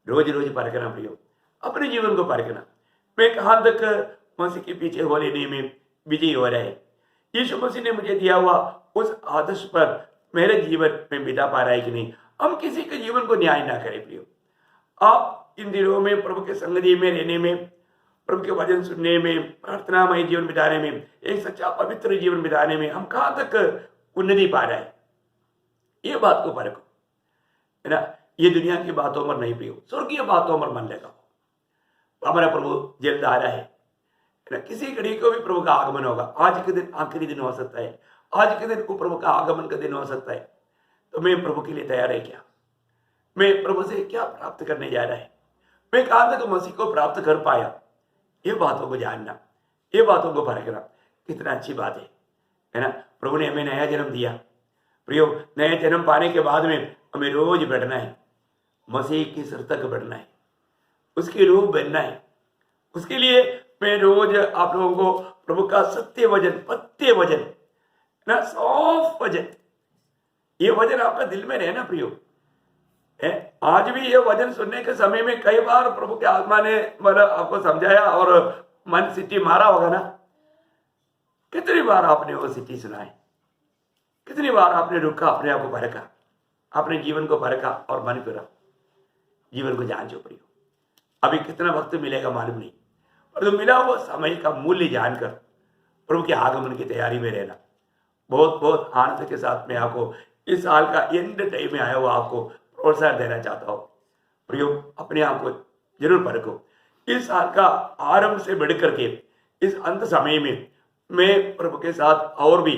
रोज रोज परखना प्रियो, अपने जीवन को परखना। मैं कहां तक मसीह के पीछे हो लेने में विजयी हो रहा है, यीशु मसीह ने मुझे दिया हुआ उस आदर्श पर मेरे जीवन में बिता पा रहा है कि नहीं। हम किसी के जीवन को न्याय ना करें प्रियो। आप इन दिनों में प्रभु के संगति में रहने में, प्रभु के वचन सुनने में, प्रार्थनामय जीवन बिताने में, एक सच्चा पवित्र जीवन बिताने में हम कहां तक उन्नति पा रहे हैं, ये बात को परखो, है ना। ये दुनिया की बातों पर नहीं पियो, स्वर्गीय बातों पर मन लगाओ। हमारा प्रभु जल्द आ रहा है ना, किसी घड़ी को भी प्रभु का आगमन होगा। आज के दिन आखिरी दिन हो सकता है, आज के दिन को प्रभु का आगमन का दिन हो सकता है। तो मैं प्रभु के लिए तैयार है क्या, मैं प्रभु से क्या प्राप्त करने जा रहा है, मैं कहां तक मसीह को प्राप्त कर पाया, ये बातों को जानना, ये बातों को परखना कितना अच्छी बात है ना। प्रभु ने हमें नया जन्म दिया प्रियो, नए जन्म पाने के बाद में हमें रोज बढ़ना है, मसीह की सिर तक बढ़ना है, उसके रूप बनना है। उसके लिए मैं रोज आप लोगों को प्रभु का सत्य वचन, पत्य वचन ना, सॉफ्ट वचन, ये वचन आपका दिल में रहना प्रियो है। आज भी ये वचन सुनने के समय में कई बार प्रभु के आत्मा ने मतलब आपको समझाया और मन सिटी मारा होगा ना। कितनी बार आपने वो सिटी सुनाई, कितनी बार आपने रुका, अपने आप को परखा, अपने जीवन को परखा और मन फिरा, जीवन को जांचो प्रियो। अभी कितना वक्त मिलेगा मालूम नहीं, पर तो मिला वो समय का मूल्य जानकर प्रभु के आगमन की तैयारी में रहना। बहुत बहुत आनंद के साथ में आपको इस साल का एंड टाइम में आया हुआ आपको प्रोत्साहन देना चाहता हूँ प्रियो, अपने आप को जरूर परखो। इस साल का आरंभ से बढ़कर के इस अंत समय में मैं प्रभु के साथ और भी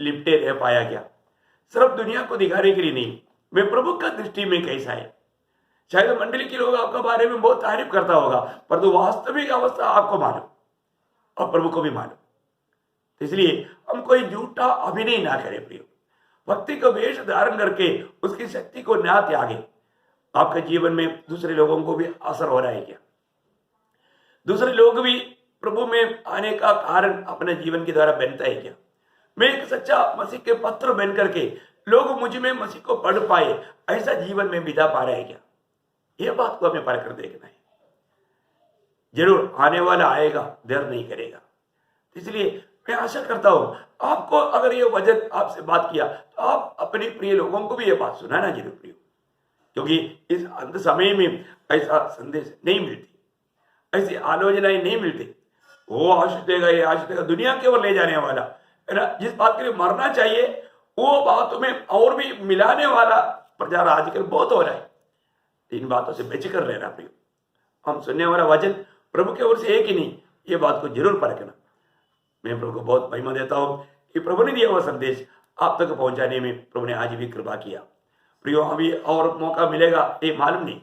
लिपटे रह पाया क्या, सिर्फ दुनिया को दिखाने के लिए नहीं, मैं प्रभु का दृष्टि में कैसा है। शायद मंडली के लोग आपके बारे में बहुत तारीफ करता होगा, पर तो वास्तविक अवस्था आपको मालूम और प्रभु को भी मालूम। तो इसलिए हम कोई झूठा अभिनय ना करें प्रियो, भक्ति को वेश धारण करके उसकी शक्ति को ना त्यागे। आपके जीवन में दूसरे लोगों को भी असर हो रहा है क्या, दूसरे लोग भी प्रभु में आने का कारण अपने जीवन के द्वारा बनता है क्या? मैं एक सच्चा मसीह के पत्र बन करके लोग मुझ में मसीह को पढ़ पाए, ऐसा जीवन में बिता पा रहे हैं क्या? यह बात को हमें परख कर देखना है। जरूर आने वाला आएगा, देर नहीं करेगा। इसलिए मैं आशा करता हूं आपको अगर ये वचन आपसे बात किया तो आप अपने प्रिय लोगों को भी ये बात सुनाना जरूर प्रिय, क्योंकि इस अंत समय में ऐसा संदेश नहीं मिलती, ऐसी आलोचनाएं नहीं मिलती। वो आशिक देगा, ये आशिक देगा, दुनिया की ओर ले जाने वाला है ना, जिस बात के लिए मरना चाहिए वो बातों में और भी मिलाने वाला प्रचार आजकल बहुत हो रहा है। इन बातों से बेचकर रहना प्रिय। हम सुनने वाला वचन प्रभु की ओर से है कि नहीं, ये बात को जरूर परखना। मैं प्रभु को बहुत महिमा देता हूँ कि प्रभु ने दिया हुआ संदेश आप तक पहुंचाने में प्रभु ने आज भी कृपा किया। प्रियो, अभी और मौका मिलेगा ये मालूम नहीं,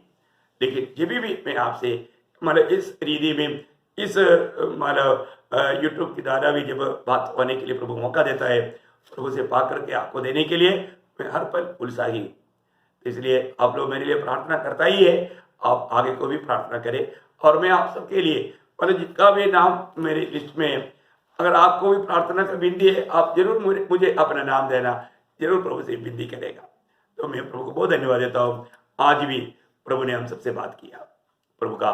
लेकिन जब भी मैं आपसे मतलब इस रीति में इस मतलब यूट्यूब के द्वारा भी जब बात होने के लिए प्रभु मौका देता है, प्रभु से पा करके आपको देने के लिए मैं हर पल उत्साही। इसलिए आप लोग मेरे लिए प्रार्थना करता ही है, आप आगे को भी प्रार्थना करें। और मैं आप सबके लिए मतलब जिसका भी नाम मेरी लिस्ट में है, अगर आपको भी प्रार्थना का विनती है, आप जरूर मुझे अपना नाम देना, जरूर प्रभु से विनती करेगा। तो मैं प्रभु को बहुत धन्यवाद देता हूँ। आज भी प्रभु ने हम सबसे बात किया। प्रभु का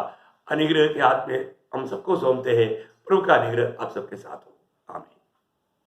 अनुग्रह के हाथ में हम सबको सौंपते हैं। प्रभु का अनुग्रह आप सबके साथ हो।